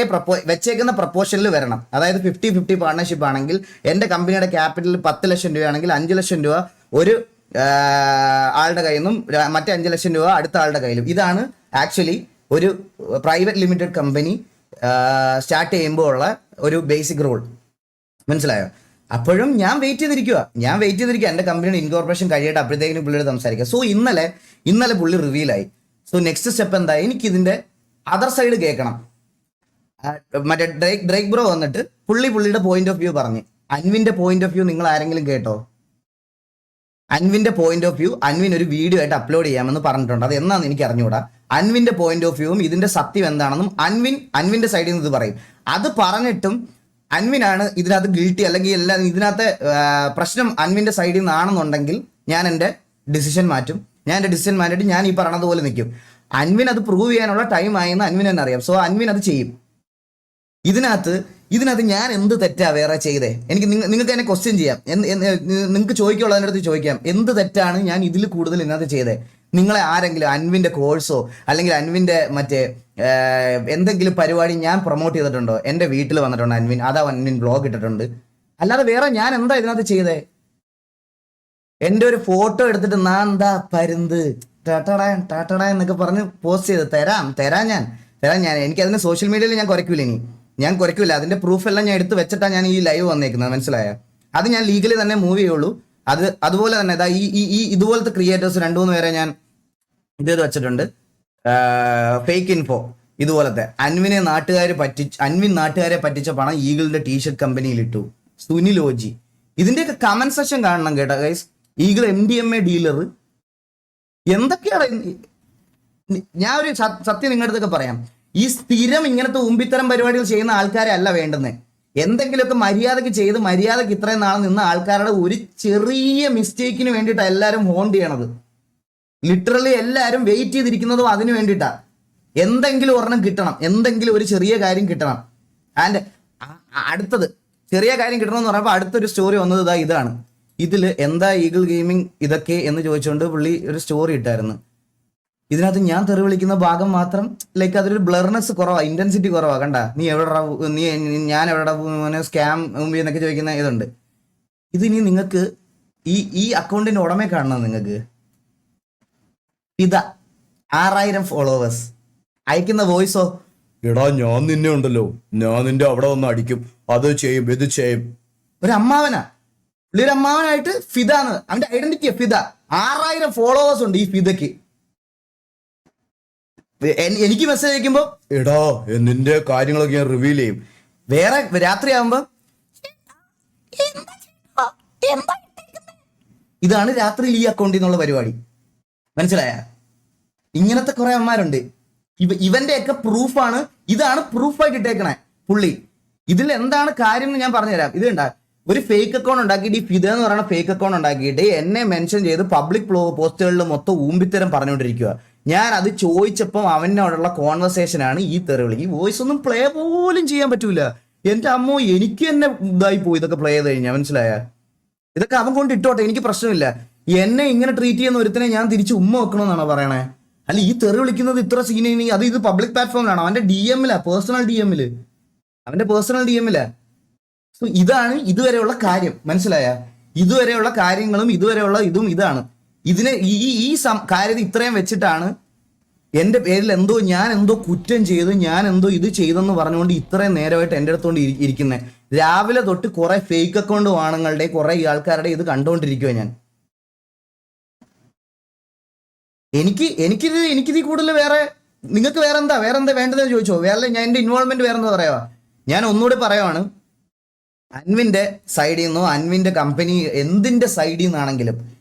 വെച്ചേക്കുന്ന പ്രപ്പോർഷനിൽ വരണം. അതായത് 50-50 പാർട്ണർഷിപ്പ് ആണെങ്കിൽ എൻ്റെ കമ്പനിയുടെ ക്യാപിറ്റൽ 10 ലക്ഷം രൂപയാണെങ്കിൽ 5 ലക്ഷം രൂപ ഒരു ആളുടെ കയ്യിൽ നിന്നും മറ്റേ 5 ലക്ഷം രൂപ അടുത്ത ആളുടെ കയ്യിലും. ഇതാണ് ആക്ച്വലി ഒരു പ്രൈവറ്റ് ലിമിറ്റഡ് കമ്പനി സ്റ്റാർട്ട് ചെയ്യുമ്പോൾ ഉള്ള ഒരു ബേസിക് റൂൾ. മനസ്സിലായോ? അപ്പോഴും ഞാൻ വെയിറ്റ് ചെയ്തിരിക്കുക എൻ്റെ കമ്പനിയുടെ ഇൻകോർപ്പറേഷൻ കഴിയട്ടെ, അപ്പോഴത്തേക്കിനും പുള്ളിയോട് സംസാരിക്കുക. സോ ഇന്നലെ പുള്ളി റിവീലായി. സോ നെക്സ്റ്റ് സ്റ്റെപ്പ് എന്താ, എനിക്കിതിൻ്റെ അതർ സൈഡ് കേൾക്കണം. മറ്റേ ഡ്രേക്ക് ബ്രോ വന്നിട്ട് പുള്ളിയുടെ പോയിന്റ് ഓഫ് വ്യൂ പറഞ്ഞു. അൻവിൻ്റെ പോയിന്റ് ഓഫ് വ്യൂ നിങ്ങൾ ആരെങ്കിലും കേട്ടോ? അൻവിൻ്റെ പോയിന്റ് ഓഫ് വ്യൂ അൻവിൻ ഒരു വീഡിയോ ആയിട്ട് അപ്ലോഡ് ചെയ്യാമെന്ന് പറഞ്ഞിട്ടുണ്ട്. അത് എന്നാന്ന് എനിക്ക് അറിഞ്ഞുകൂടാ. അൻവിൻ്റെ പോയിന്റ് ഓഫ് വ്യൂവും ഇതിൻ്റെ സത്യം എന്താണെന്നും അൻവിൻ്റെ സൈഡിൽ നിന്ന് ഇത് പറയും. അത് പറഞ്ഞിട്ടും അൻവിനാണ് ഇതിനകത്ത് ഗിൽറ്റി, അല്ലെങ്കിൽ എല്ലാം ഇതിനകത്ത് പ്രശ്നം അൻവിൻ്റെ സൈഡിൽ നിന്നാണെന്നുണ്ടെങ്കിൽ ഞാൻ എൻ്റെ ഡിസിഷൻ മാറ്റിയിട്ട് ഞാൻ ഈ പറയണത് പോലെ നിൽക്കും. അൻവിൻ അത് പ്രൂവ് ചെയ്യാനുള്ള ടൈം ആയെന്ന് അൻവിൻ തന്നെ അറിയാം. സോ അൻവിൻ അത് ചെയ്യും. ഇതിനകത്ത് ഞാൻ എന്ത് തെറ്റാ വേറെ ചെയ്തേ? നിങ്ങൾക്ക് എന്നെ ക്വസ്റ്റ്യൻ ചെയ്യാം, നിങ്ങൾക്ക് ചോദിക്കുള്ളതിൻ്റെ അടുത്ത് ചോദിക്കാം, എന്ത് തെറ്റാണ് ഞാൻ ഇതിൽ കൂടുതൽ ഇതിനകത്ത് ചെയ്തേ? നിങ്ങളെ ആരെങ്കിലും അൻവിൻ്റെ കോഴ്സോ അല്ലെങ്കിൽ അൻവിൻ്റെ മറ്റേ എന്തെങ്കിലും പരിപാടി ഞാൻ പ്രൊമോട്ട് ചെയ്തിട്ടുണ്ടോ? എൻ്റെ വീട്ടിൽ വന്നിട്ടുണ്ടോ അൻവിൻ? അൻവിൻ ബ്ലോഗ് ഇട്ടിട്ടുണ്ട്. അല്ലാതെ വേറെ ഞാൻ എന്താ ഇതിനകത്ത് ചെയ്തേ? എൻ്റെ ഒരു ഫോട്ടോ എടുത്തിട്ട് ഞാൻ എന്താ പരുന്ത് ടാട്ടടാ എന്നൊക്കെ പറഞ്ഞ് പോസ്റ്റ് ചെയ്ത് തരാം ഞാൻ. എനിക്കതിന് സോഷ്യൽ മീഡിയയിൽ ഞാൻ കുറയ്ക്കൂല. അതിന്റെ പ്രൂഫ് എല്ലാം ഞാൻ എടുത്ത് വെച്ചിട്ടാണ് ഞാൻ ഈ ലൈവ് വന്നേക്കുന്നത്. മനസ്സിലായ? അത് ഞാൻ ലീഗലി തന്നെ മൂവ് ചെയ്യുള്ളൂ. അതുപോലെ തന്നെ ഈ ഇതുപോലത്തെ ക്രിയേറ്റേഴ്സ് 2-3 പേരെ ഞാൻ ഇത് വെച്ചിട്ടുണ്ട്. ഫേക്ക് ഇൻഫോ ഇതുപോലത്തെ അൻവിൻ നാട്ടുകാരെ പറ്റിച്ച പണം ഈഗിളിന്റെ ടീഷർട്ട് കമ്പനിയിൽ ഇട്ടു. സുനിലോജി ഇതിന്റെയൊക്കെ കമന്റ് സെക്ഷൻ കാണണം കേട്ടോ ഗൈസ്. ഈഗിൾ MDMA ഡീലർ എന്തൊക്കെയാണ്. ഞാൻ ഒരു സത്യം നിങ്ങളുടെ അടുത്തൊക്കെ പറയാം. ഈ സ്ഥിരം ഇങ്ങനത്തെ ഉമ്പിത്തരം പരിപാടികൾ ചെയ്യുന്ന ആൾക്കാരെ അല്ല വേണ്ടുന്നത്. എന്തെങ്കിലുമൊക്കെ മര്യാദയ്ക്ക് ചെയ്ത് മര്യാദയ്ക്ക് ഇത്രയും നാൾ നിന്ന ആൾക്കാരുടെ ഒരു ചെറിയ മിസ്റ്റേക്കിന് വേണ്ടിയിട്ടാണ് എല്ലാവരും ഹോണ്ട് ചെയ്യണത്. ലിറ്ററലി എല്ലാവരും വെയിറ്റ് ചെയ്തിരിക്കുന്നതും അതിന് വേണ്ടിയിട്ടാണ്. എന്തെങ്കിലും ഒരെണ്ണം കിട്ടണം, എന്തെങ്കിലും ഒരു ചെറിയ കാര്യം കിട്ടണം. ആൻഡ് അടുത്തത് ചെറിയ കാര്യം കിട്ടണമെന്ന് പറഞ്ഞപ്പോൾ അടുത്തൊരു സ്റ്റോറി വന്നത് ഇതാണ്. ഇതിൽ എന്താ ഈഗിൾ ഗെയിമിംഗ് ഇതൊക്കെ എന്ന് ചോദിച്ചുകൊണ്ട് പുള്ളി ഒരു സ്റ്റോറി ഇട്ടായിരുന്നു. ഇതിനകത്ത് ഞാൻ തെറി വിളിക്കുന്ന ഭാഗം മാത്രം ലൈക്ക് അതൊരു ബ്ലർനെസ് കുറവാ, ഇന്റൻസിറ്റി കുറവാ. കണ്ട ഞാൻ എവിടെ സ്കാം എന്നൊക്കെ ചോദിക്കുന്ന ഇതുണ്ട്. ഇതിനി നിങ്ങൾക്ക് ഈ അക്കൗണ്ടിന്റെ ഉടമയെ കാണണം. നിങ്ങൾക്ക് ഇതാ 6000 ഫോളോവേഴ്സ് അയക്കുന്ന വോയിസോ, എടാ ഞാൻ നിന്നെ ഉണ്ടല്ലോ, ഞാൻ നിന്റെ അവിടെ വന്ന് അടിക്കും, അത് ചെയ്യും ഇത് ചെയ്യും. ഒരു അമ്മാവനായിട്ട് ഫിദാന്ന് അവന്റെ ഐഡന്റിറ്റി. ഫിദ 6000 ഫോളോവേഴ്സ് ഉണ്ട് ഈ ഫിദയ്ക്ക്. എനിക്ക് മെസ്സേജ് അയക്കുമ്പോ എടാ നിന്റെ കാര്യങ്ങളൊക്കെ ഞാൻ റിവീൽ ചെയ്യും. വേറെ രാത്രിയാകുമ്പോ ഇതാണ് രാത്രിയിൽ ഈ അക്കൗണ്ടിൽ നിന്നുള്ള പരിപാടി. മനസ്സിലായ? ഇങ്ങനത്തെ കുറെ അമ്മമാരുണ്ട്. ഇവന്റെ ഒക്കെ പ്രൂഫാണ്. ഇതാണ് പ്രൂഫായിട്ട് ഇട്ടേക്കണേ പുള്ളി. ഇതിൽ എന്താണ് കാര്യം എന്ന് ഞാൻ പറഞ്ഞുതരാം. ഇത് കണ്ടാ ഒരു ഫേക്ക് അക്കൗണ്ട് ഉണ്ടാക്കിയിട്ട്, ഈ ഫിദ എന്ന് പറയുന്ന ഫേക്ക് അക്കൗണ്ട് ഉണ്ടാക്കിയിട്ട് എന്നെ മെൻഷൻ ചെയ്ത് പബ്ലിക് പോസ്റ്റുകളിൽ മൊത്തം ഊമ്പിത്തരം പറഞ്ഞുകൊണ്ടിരിക്കുക. ഞാൻ അത് ചോദിച്ചപ്പം അവനോടുള്ള കോൺവെർസേഷനാണ് ഈ തെറിവിളി. ഈ വോയിസ് ഒന്നും പ്ലേ പോലും ചെയ്യാൻ പറ്റൂല. എൻ്റെ അമ്മോ, എനിക്ക് തന്നെ ഇതായി പോയി ഇതൊക്കെ പ്ലേ ചെയ്ത് കഴിഞ്ഞാൽ. മനസ്സിലായ? ഇതൊക്കെ അവൻ കൊണ്ട് ഇട്ടോട്ടെ, എനിക്ക് പ്രശ്നമില്ല. എന്നെ ഇങ്ങനെ ട്രീറ്റ് ചെയ്യുന്ന ഒരുത്തനെ ഞാൻ തിരിച്ച് ഉമ്മ വെക്കണമെന്നാണോ പറയണേ? അല്ല, ഈ തെറി വിളിക്കുന്നത് ഇത്ര സീനി ഇത് പബ്ലിക് പ്ലാറ്റ്ഫോമിലാണ്. അവന്റെ DM-ലാ, അവന്റെ പേഴ്സണൽ DM-ലാ. സോ ഇതാണ് ഇതുവരെയുള്ള കാര്യം. മനസ്സിലായ? ഇതുവരെയുള്ള കാര്യങ്ങളും ഇതുവരെയുള്ള ഇതാണ്. ഇതിനെ ഈ കാര്യത്തിൽ ഇത്രയും വെച്ചിട്ടാണ് എൻ്റെ പേരിൽ ഞാൻ എന്തോ കുറ്റം ചെയ്തു, ഞാൻ എന്തോ ഇത് ചെയ്തെന്ന് പറഞ്ഞുകൊണ്ട് ഇത്രയും നേരമായിട്ട് എൻ്റെ അടുത്തോണ്ട് ഇരിക്കുന്നത്. രാവിലെ തൊട്ട് കുറെ ഫേക്ക് അക്കൗണ്ട് ആണുങ്ങളുടെ കുറെ ആൾക്കാരുടെ ഇത് കണ്ടുകൊണ്ടിരിക്കുക ഞാൻ. എനിക്കിത് കൂടുതൽ വേറെ നിങ്ങൾക്ക് വേറെ എന്താ വേണ്ടതെന്ന് ചോദിച്ചോ. വേറെ ഞാൻ എൻ്റെ ഇൻവോൾവ്മെന്റ് വേറെ എന്താ പറയാ. ഞാൻ ഒന്നുകൂടി പറയുവാണ്, അൻവിന്റെ സൈഡിൽ നിന്നോ അൻവിന്റെ കമ്പനി എന്തിന്റെ സൈഡിൽ നിന്നാണെങ്കിലും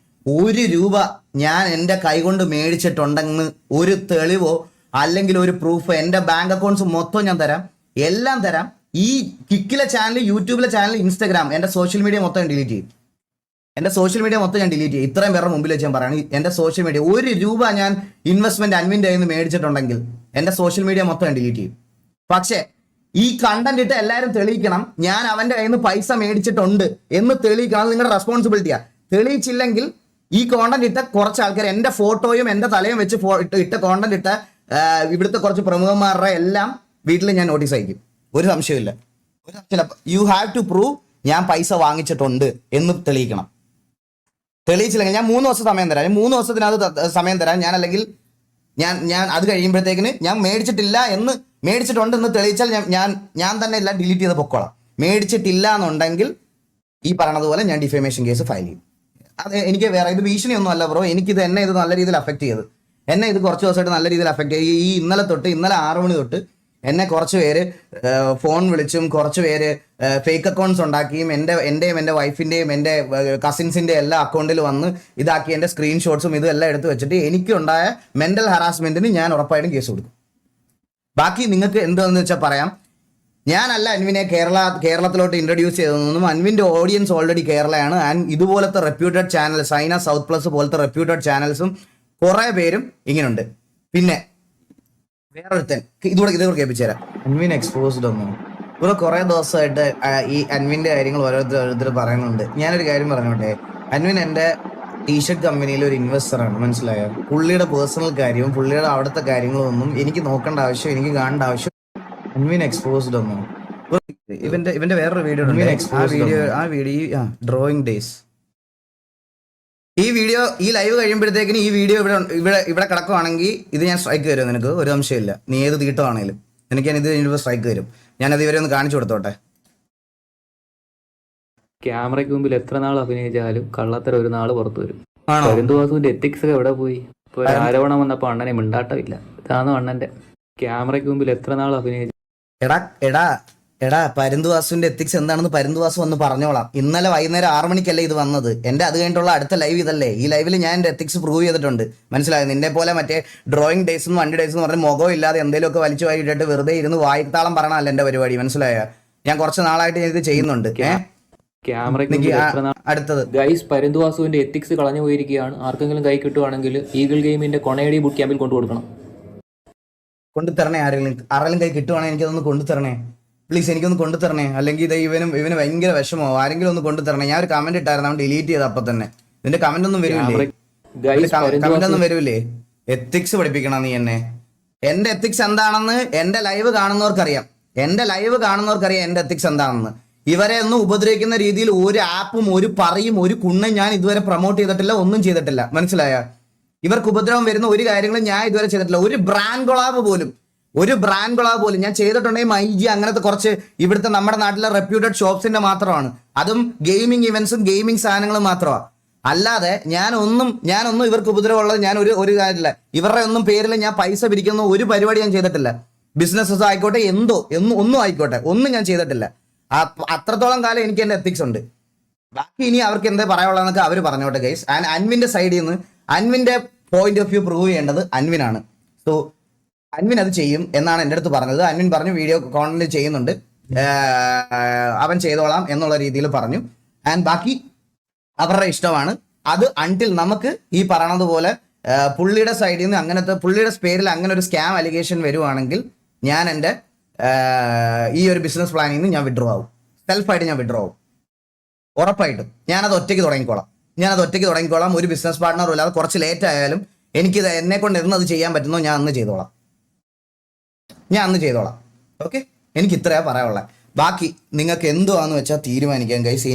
1 രൂപ ഞാൻ എൻ്റെ കൈകൊണ്ട് മേടിച്ചിട്ടുണ്ടെന്ന് ഒരു തെളിവോ അല്ലെങ്കിൽ ഒരു പ്രൂഫോ, എൻ്റെ ബാങ്ക് അക്കൗണ്ട്സ് മൊത്തം ഞാൻ തരാം, എല്ലാം തരാം. ഈ കിക്കിലെ ചാനൽ, യൂട്യൂബിലെ ചാനൽ, ഇൻസ്റ്റാഗ്രാം, എൻ്റെ സോഷ്യൽ മീഡിയ മൊത്തം ഞാൻ ഡിലീറ്റ് ചെയ്യും. ഇത്രയും പേരുടെ മുമ്പിൽ വെച്ച് ഞാൻ പറയണം, എൻ്റെ സോഷ്യൽ മീഡിയ 1 രൂപ ഞാൻ ഇൻവെസ്റ്റ്മെന്റ് അൻവിൻ്റെ കയ്യിൽ നിന്ന് മേടിച്ചിട്ടുണ്ടെങ്കിൽ എൻ്റെ സോഷ്യൽ മീഡിയ മൊത്തം ഞാൻ ഡിലീറ്റ് ചെയ്യും. പക്ഷേ ഈ കണ്ടന്റ് ഇട്ട് എല്ലാവരും തെളിയിക്കണം, ഞാൻ അവന്റെ കയ്യിൽ നിന്ന് പൈസ മേടിച്ചിട്ടുണ്ട് എന്ന് തെളിയിക്കണം. അത് നിങ്ങളുടെ റെസ്പോൺസിബിലിറ്റിയാ. തെളിയിച്ചില്ലെങ്കിൽ ഈ കോണ്ടന്റ് ഇട്ട കുറച്ച് ആൾക്കാർ, എന്റെ ഫോട്ടോയും എന്റെ തലയും വെച്ച് ഇട്ട കോണ്ടന്റ് ഇട്ട ഇവിടുത്തെ കുറച്ച് പ്രമുഖന്മാരുടെ എല്ലാം വീട്ടിൽ ഞാൻ നോട്ടീസ് അയക്കും. ഒരു സംശയമില്ല. യു ഹാവ് ടു പ്രൂവ് ഞാൻ പൈസ വാങ്ങിച്ചിട്ടുണ്ട് എന്ന് തെളിയിക്കണം. തെളിയിച്ചില്ലെങ്കിൽ ഞാൻ 3 ദിവസം സമയം തരാം. 3 ദിവസത്തിനകത്ത് സമയം തരാം. ഞാൻ അല്ലെങ്കിൽ ഞാൻ അത് കഴിയുമ്പോഴത്തേക്കിന് ഞാൻ മേടിച്ചിട്ടുണ്ട് എന്ന് തെളിയിച്ചാൽ ഞാൻ തന്നെ എല്ലാം ഡിലീറ്റ് ചെയ്ത് പൊക്കോളാം. മേടിച്ചിട്ടില്ല എന്നുണ്ടെങ്കിൽ ഈ പറയണതുപോലെ ഞാൻ ഡിഫേമേഷൻ കേസ് ഫയൽ ചെയ്യും. അത് എനിക്ക് വേറെ ഇത് ഭീഷണിയൊന്നും അല്ല ബ്രോ. എന്നെ ഇത് നല്ല രീതിയിൽ അഫക്റ്റ് ചെയ്ത്, എന്നെ ഇത് കുറച്ച് ദിവസമായിട്ട് നല്ല രീതിയിൽ അഫക്റ്റ് ചെയ്ത്. ഈ ഇന്നലെ 6 മണി തൊട്ട് എന്നെ കുറച്ച് പേര് ഫോൺ വിളിച്ചും കുറച്ച് പേര് ഫേക്ക് അക്കൗണ്ട്സ് ഉണ്ടാക്കിയും എൻ്റെയും എൻ്റെ വൈഫിൻ്റെയും എൻ്റെ കസിൻസിൻ്റെ എല്ലാ അക്കൗണ്ടിൽ വന്ന് ഇതാക്കി എൻ്റെ സ്ക്രീൻഷോട്ട്സും ഇതെല്ലാം എടുത്ത് വെച്ചിട്ട് എനിക്കുണ്ടായ മെൻ്റൽ ഹറാസ്മെൻറ്റിന് ഞാൻ ഉറപ്പായിട്ടും കേസ് കൊടുക്കും. ബാക്കി നിങ്ങൾക്ക് എന്താണെന്ന് വെച്ചാൽ പറയാം. ഞാനല്ല അൻവിനെ കേരളത്തിലോട്ട് ഇൻട്രൊഡ്യൂസ് ചെയ്തതെന്നും അൻവിൻ്റെ ഓഡിയൻസ് ഓൾറെഡി കേരളയാണ്. ആൻഡ് ഇതുപോലത്തെ reputed channel, Saina south plus പോലത്തെ റെപ്യൂട്ടഡ് ചാനൽസും കുറേ പേരും ഇങ്ങനെയുണ്ട്. പിന്നെ വേറൊരുത്തൻ ഇതുകൂടെ കേൾപ്പിച്ചു തരാം. അൻവിൻ എക്സ്പോസ്ഡ് ഒന്നും ഇവിടെ കുറേ ദിവസമായിട്ട് ഈ അൻവിൻ്റെ കാര്യങ്ങൾ ഓരോരുത്തർ പറയുന്നുണ്ട്. ഞാനൊരു കാര്യം പറഞ്ഞോട്ടെ, അൻവിൻ എൻ്റെ ടീഷർട്ട് കമ്പനിയിൽ ഒരു ഇൻവെസ്റ്ററാണ്, മനസ്സിലായോ? പുള്ളിയുടെ പേഴ്സണൽ കാര്യവും പുള്ളിയുടെ അവിടുത്തെ കാര്യങ്ങളും ഒന്നും എനിക്ക് നോക്കേണ്ട ആവശ്യം, എനിക്ക് കാണേണ്ട ആവശ്യം. അൻവിൻ എക്സ്പോസ്ഡ് ഒന്നും ഇവന്റെ വേറൊരു വീഡിയോ ഡ്രോയിങ് ഡേയ്സ്. ഈ ലൈവ് കഴിയുമ്പോഴത്തേക്കിന് ഈ വീഡിയോ ഇവിടെ കിടക്കുവാണെങ്കിൽ ഇത് ഞാൻ സ്ട്രൈക്ക് തരും. നിനക്ക് ഒരു സംശയമില്ല. നീ ഏത് തീട്ടമാണേലും എനിക്ക് ഞാൻ ഇത് കഴിഞ്ഞപ്പോൾ സ്ട്രൈക്ക് തരും. ഞാനത് ഇവരെ ഒന്ന് കാണിച്ചു കൊടുത്തോട്ടെ. ക്യാമറയ്ക്ക് മുമ്പിൽ എത്ര നാൾ അഭിനയിച്ചാലും കള്ളത്തരം ഒരു നാൾ പുറത്തു വരും. പരുന്തുവാസുവിന്റെ എത്തിക്സ് ഒക്കെ എവിടെ പോയി? ഇപ്പൊ ഒരു ആരോപണം വന്നപ്പോ അണ്ണനെ മിണ്ടാട്ടമില്ല. ഇതാണ് അണ്ണന്റെ ക്യാമറയ്ക്ക് മുമ്പിൽ എത്ര നാൾ അഭിനയിച്ചു. എടാ പരുന്തുവാസുവിന്റെ എത്തിക്സ് എന്താണെന്ന് പരുന്തുവാസു വന്ന് പറഞ്ഞോളാം. ഇന്നലെ വൈകുന്നേരം 6 മണിക്കല്ലേ ഇത് വന്നത്. എന്റെ അത് കഴിഞ്ഞിട്ടുള്ള അടുത്ത ലൈവ് ഇതല്ലേ. ഈ ലൈവിൽ ഞാൻ എന്റെ എത്തിക്സ് പ്രൂവ് ചെയ്തിട്ടുണ്ട്, മനസ്സിലായത്? നിന്നെ പോലെ മറ്റേ ഡ്രോയിങ് ഡേയ്സ് 1 ഡേയ്സ് എന്ന് പറഞ്ഞ് മുഖം ഇല്ലാതെ എന്തെങ്കിലുമൊക്കെ വലിച്ചു വായിട്ടിട്ട് വെറുതെ ഇരുന്ന് വായിത്താളം പറയണമല്ല എന്റെ പരിപാടി, മനസ്സിലായ? ഞാൻ കുറച്ച് നാളായിട്ട് ഞാൻ ഇത് ചെയ്യുന്നുണ്ട്. അടുത്തത് ഗൈസ്, പരുന്തുവാസുവിന്റെ എത്തിക്സ് കളഞ്ഞു പോയിരിക്കുകയാണ്. ആർക്കെങ്കിലും കൈ കിട്ടുവാണെങ്കിൽ ഈഗിൾ ഗെയിമിന്റെ കൊണയടി ബുട്ട് ക്യാമ്പിൽ കൊണ്ടുകൊടുക്കണം. കൊണ്ടുതരണേ. ആരെങ്കിലും കൈ കിട്ടുവാണെങ്കിൽ എനിക്കതൊന്ന് കൊണ്ടുതരണേ പ്ലീസ്. എനിക്കൊന്ന് കൊണ്ടുതരണേ. അല്ലെങ്കിൽ ഇത് ഇവന് ഭയങ്കര വിഷമോ. ആരെങ്കിലും ഒന്ന് കൊണ്ടുതരണേ. ഞാൻ ഒരു കമന്റ് ഇട്ടായിരുന്നു, അവൻ ഡിലീറ്റ് ചെയ്ത് അപ്പൊ തന്നെ. ഇതിന്റെ കമന്റ് ഒന്നും വരില്ലേ? കമന്റ് ഒന്നും വരൂലേ? എത്തിക്സ് പഠിപ്പിക്കണം നീ എന്നെ. എന്റെ എത്തിക്സ് എന്താണെന്ന് എന്റെ ലൈവ് കാണുന്നവർക്കറിയാം. എന്റെ എത്തിക്സ് എന്താണെന്ന്. ഇവരെ ഒന്നും ഉപദ്രവിക്കുന്ന രീതിയിൽ ഒരു ആപ്പും ഒരു പറയും ഒരു കുണ്ണും ഞാൻ ഇതുവരെ പ്രൊമോട്ട് ചെയ്തിട്ടില്ല, ഒന്നും ചെയ്തിട്ടില്ല, മനസ്സിലായ? ഇവർക്ക് ഉപദ്രവം വരുന്ന ഒരു കാര്യങ്ങളും ഞാൻ ഇതുവരെ ചെയ്തിട്ടില്ല. ഒരു ബ്രാൻഡ് കൊളാബ് പോലും ഞാൻ ചെയ്തിട്ടുണ്ടെങ്കിൽ മൈജി അങ്ങനത്തെ കുറച്ച് ഇവിടുത്തെ നമ്മുടെ നാട്ടിലെ റെപ്യൂട്ടഡ് ഷോപ്സിന്റെ മാത്രമാണ്. അതും ഗെയിമിംഗ് ഇവന്റ്സും ഗെയിമിംഗ് സാധനങ്ങളും മാത്രമാണ്. അല്ലാതെ ഞാനൊന്നും ഇവർക്ക് ഉപദ്രവമുള്ളത് ഞാൻ ഒരു കാര്യമില്ല. ഇവരുടെ ഒന്നും പേരിൽ ഞാൻ പൈസ പിരിക്കുന്ന ഒരു പരിപാടി ഞാൻ ചെയ്തിട്ടില്ല. ബിസിനസ്സസ് ആയിക്കോട്ടെ, ഒന്നും ആയിക്കോട്ടെ, ഒന്നും ഞാൻ ചെയ്തിട്ടില്ല. അത്രത്തോളം കാലം എനിക്ക് എന്റെ എത്തിക്സ് ഉണ്ട്. ബാക്കി ഇനി അവർക്ക് എന്താ പറയാനുള്ളതെന്നൊക്കെ അവർ പറഞ്ഞോട്ടെ ഗൈസ്. ആൻഡ് അൻവിന്റെ സൈഡിൽ നിന്ന് അൻവിന്റെ പോയിന്റ് ഓഫ് വ്യൂ പ്രൂവ് ചെയ്യേണ്ടത് അൻവിനാണ്. സോ അൻവിൻ അത് ചെയ്യും എന്നാണ് എൻ്റെ അടുത്ത് പറഞ്ഞത്. അൻവിൻ പറഞ്ഞു വീഡിയോ കോണ്ടന്റ് ചെയ്യുന്നുണ്ട്, അവൻ ചെയ്തോളാം എന്നുള്ള രീതിയിൽ പറഞ്ഞു. ആൻഡ് ബാക്കി അവരുടെ ഇഷ്ടമാണ് അത്. അൺടിൽ നമുക്ക് ഈ പറയണതുപോലെ പുള്ളിയുടെ സൈഡിൽ നിന്ന് പുള്ളിയുടെ പേരിൽ അങ്ങനെ ഒരു സ്കാം അലിഗേഷൻ വരുവാണെങ്കിൽ ഞാൻ എൻ്റെ ഈ ഒരു ബിസിനസ് പ്ലാനിൽ നിന്ന് ഞാൻ വിഡ്രോ ആവും. സെൽഫായിട്ട് ഞാൻ വിഡ്രോ ആവും ഉറപ്പായിട്ടും. ഞാനത് ഒറ്റയ്ക്ക് തുടങ്ങിക്കോളാം. ഒരു ബിസിനസ് പാർട്ട്ണറും ഇല്ലാതെ കുറച്ച് ലേറ്റ് ആയാലും എനിക്കിത് എന്നെ കൊണ്ട് എന്നത് ചെയ്യാൻ പറ്റുന്നോ ഞാൻ അന്ന് ചെയ്തോളാം. ഓക്കെ, എനിക്ക് ഇത്രയാ പറയാനുള്ളത്. ബാക്കി നിങ്ങൾക്ക് എന്തുവാന്ന് വെച്ചാൽ തീരുമാനിക്കാം ഗൈസ്.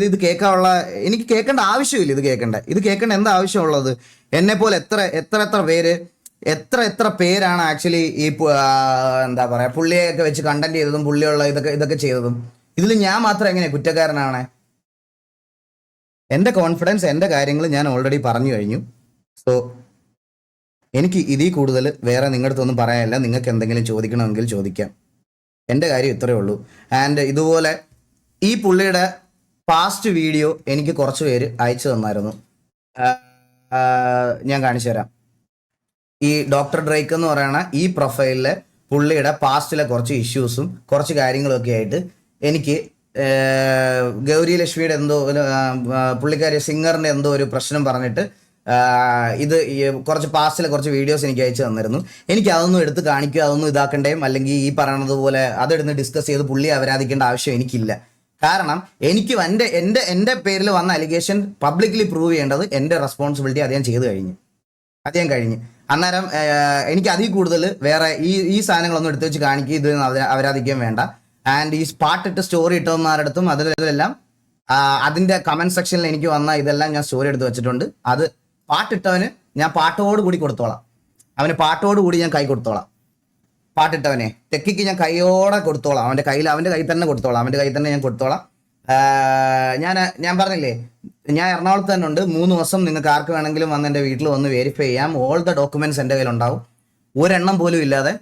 ഇത് കേൾക്കേണ്ട ആവശ്യമില്ല. ഇത് കേൾക്കേണ്ട എന്താ ആവശ്യമുള്ളത്? എന്നെ പോലെ എത്ര പേരാണ് ആക്ച്വലി ഈ എന്താ പറയാ പുള്ളിയൊക്കെ വെച്ച് കണ്ടന്റ് ചെയ്തതും പുള്ളിയുള്ള ഇതൊക്കെ ചെയ്തതും. ഇതിൽ ഞാൻ മാത്രം എങ്ങനെ കുറ്റക്കാരനാണ്? എൻ്റെ കോൺഫിഡൻസ്, എൻ്റെ കാര്യങ്ങൾ ഞാൻ ഓൾറെഡി പറഞ്ഞു കഴിഞ്ഞു. സോ എനിക്ക് ഇതിൽ കൂടുതൽ വേറെ നിങ്ങളുടെ അടുത്തൊന്നും പറയാനില്ല. നിങ്ങൾക്ക് എന്തെങ്കിലും ചോദിക്കണമെങ്കിൽ ചോദിക്കാം. എൻ്റെ കാര്യം ഇത്രയേ ഉള്ളൂ. ആൻഡ് ഇതുപോലെ ഈ പുള്ളിയുടെ പാസ്റ്റ് വീഡിയോ എനിക്ക് കുറച്ച് പേര് അയച്ചു തന്നായിരുന്നു. ഞാൻ കാണിച്ചു തരാം. ഈ ഡോക്ടർ ഡ്രേക്ക് എന്ന് പറയുന്ന ഈ പ്രൊഫൈലിലെ പുള്ളിയുടെ പാസ്റ്റിലെ കുറച്ച് ഇഷ്യൂസും കുറച്ച് കാര്യങ്ങളൊക്കെ ആയിട്ട് എനിക്ക് ഗൗരി ലക്ഷ്മിയുടെ എന്തോ പുള്ളിക്കാരി സിംഗറിൻ്റെ എന്തോ ഒരു പ്രശ്നം പറഞ്ഞിട്ട് ഇത് കുറച്ച് പാസ്റ്റിലെ കുറച്ച് വീഡിയോസ് എനിക്ക് അയച്ചു തന്നിരുന്നു. എനിക്ക് അതൊന്നും എടുത്ത് കാണിക്കുക, അതൊന്നും ഇതാക്കണ്ടേയും അല്ലെങ്കിൽ ഈ പറയണത് പോലെ അതെടുത്ത് ഡിസ്കസ് ചെയ്ത് പുള്ളിയെ അപരാധിക്കേണ്ട ആവശ്യം എനിക്കില്ല. കാരണം എനിക്ക് എൻ്റെ പേരിൽ വന്ന അലിഗേഷൻ പബ്ലിക്കലി പ്രൂവ് ചെയ്യേണ്ടത് എൻ്റെ റെസ്പോൺസിബിലിറ്റി അത് ഞാൻ ചെയ്ത് കഴിഞ്ഞ്. അന്നേരം എനിക്ക് അതിൽ കൂടുതൽ വേറെ ഈ സാധനങ്ങളൊന്നും എടുത്തു വെച്ച് കാണിക്കുക, ഇത് അപരാധിക്കാൻ വേണ്ട. ആൻഡ് ഈ പാട്ടിട്ട് സ്റ്റോറി ഇട്ടവന്മാരടുത്തും അതിലെല്ലാം അതിൻ്റെ കമൻറ്റ് സെക്ഷനിൽ എനിക്ക് വന്ന ഇതെല്ലാം ഞാൻ സ്റ്റോറി എടുത്ത് വെച്ചിട്ടുണ്ട്. അത് പാട്ടിട്ടവന് ഞാൻ പാട്ടോട് കൂടി കൊടുത്തോളാം, അവന് പാട്ടോട് കൂടി ഞാൻ കൈ കൊടുത്തോളാം. പാട്ടിട്ടവനെ തെക്കിക്ക് ഞാൻ കൈയോടെ കൊടുത്തോളാം, അവൻ്റെ കയ്യിൽ തന്നെ ഞാൻ കൊടുത്തോളാം. ഞാൻ പറഞ്ഞില്ലേ, ഞാൻ എറണാകുളത്ത് തന്നെ ഉണ്ട്. 3 ദിവസം നിങ്ങൾക്ക് ആർക്ക് വേണമെങ്കിലും വന്ന് എൻ്റെ വീട്ടിൽ വന്ന് വെരിഫൈ ചെയ്യാം. ഓൾ ദ ഡോക്യുമെന്റ്സ് എൻ്റെ കയ്യിലുണ്ടാവും, ഒരെണ്ണം പോലും ഇല്ലാതെ.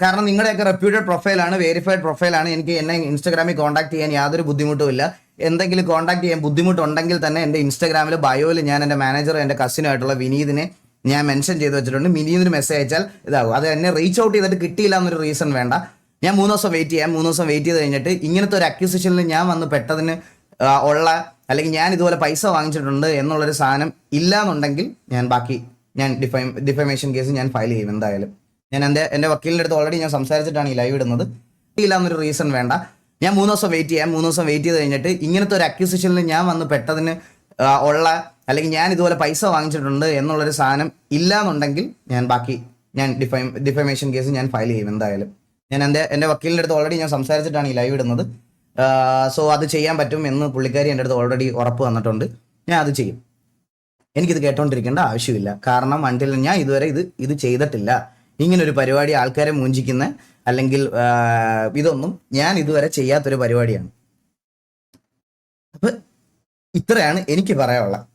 കാരണം നിങ്ങളുടെയൊക്കെ റെപ്യൂട്ടഡ് പ്രൊഫൈലാണ്, വെരിഫൈഡ് പ്രൊഫൈലാണ്. എനിക്ക് എന്നെ ഇൻസ്റ്റാഗ്രാമിൽ കോൺടാക്ട് ചെയ്യാൻ യാതൊരു ബുദ്ധിമുട്ടും ഇല്ല. എന്തെങ്കിലും കോൺടാക്ട് ചെയ്യാൻ ബുദ്ധിമുട്ടുണ്ടെങ്കിൽ തന്നെ എൻ്റെ ഇൻസ്റ്റാഗ്രാമിൽ ബയോയിൽ ഞാൻ എൻ്റെ മാനേജർ, എൻ്റെ കസിനായിട്ടുള്ള വിനീതിനെ ഞാൻ മെൻഷൻ ചെയ്ത് വെച്ചിട്ടുണ്ട്. വിനീതിന് മെസ്സേജ് അയച്ചാൽ ഇതാകും. അത് എന്നെ റീച്ച് ഔട്ട് ചെയ്തിട്ട് കിട്ടിയില്ല എന്നൊരു റീസൺ വേണ്ട. ഞാൻ 3 ദിവസം വെയിറ്റ് ചെയ്യാം. 3 ദിവസം വെയിറ്റ് ചെയ്ത് കഴിഞ്ഞിട്ട് ഇങ്ങനത്തെ ഒരു അക്യൂസിഷനിൽ ഞാൻ വന്ന് പെട്ടതിന് അല്ലെങ്കിൽ ഞാൻ ഇതുപോലെ പൈസ വാങ്ങിച്ചിട്ടുണ്ട് എന്നുള്ളൊരു സാധനം ഇല്ലാന്നുണ്ടെങ്കിൽ ഞാൻ ഡിഫമേഷൻ കേസ് ഞാൻ ഫയൽ ചെയ്യും എന്തായാലും. ഞാൻ എൻ്റെ വക്കീലിൻ്റെ അടുത്ത് ഓൾറെഡി ഞാൻ സംസാരിച്ചിട്ടാണ് ഈ ലൈവ് ഇടുന്നത്. ഇല്ല എന്നൊരു റീസൺ വേണ്ട. ഞാൻ 3 ദിവസം വെയിറ്റ് ചെയ്യാം. 3 ദിവസം വെയിറ്റ് ചെയ്ത് കഴിഞ്ഞിട്ട് ഇങ്ങനത്തെ ഒരു അക്യൂസിഷനിൽ ഞാൻ വന്ന് പെട്ടതിന് അല്ലെങ്കിൽ ഞാൻ ഇതുപോലെ പൈസ വാങ്ങിച്ചിട്ടുണ്ട് എന്നുള്ളൊരു സാധനം ഇല്ലാന്നുണ്ടെങ്കിൽ ഞാൻ ഡിഫമേഷൻ കേസ് ഞാൻ ഫയൽ ചെയ്യും എന്തായാലും. ഞാൻ എൻ്റെ വക്കീലിൻ്റെ അടുത്ത് ഓൾറെഡി ഞാൻ സംസാരിച്ചിട്ടാണ് ഈ ലൈവ് ഇടുന്നത്. സോ അത് ചെയ്യാൻ പറ്റും എന്ന് പുള്ളിക്കാരി എൻ്റെ അടുത്ത് ഓൾറെഡി ഉറപ്പ് വന്നിട്ടുണ്ട്. ഞാൻ അത് ചെയ്യും. എനിക്കിത് കേട്ടോണ്ടിരിക്കേണ്ട ആവശ്യമില്ല. കാരണം ഞാൻ ഇതുവരെ ഇത് ചെയ്തിട്ടില്ല. ഇങ്ങനൊരു പരിപാടി ആൾക്കാരെ മൂഞ്ചിക്കുന്ന അല്ലെങ്കിൽ ഇതൊന്നും ഞാൻ ഇതുവരെ ചെയ്യാത്തൊരു പരിപാടിയാണ്. അപ്പൊ ഇത്രയാണ് എനിക്ക് പറയാനുള്ളത്.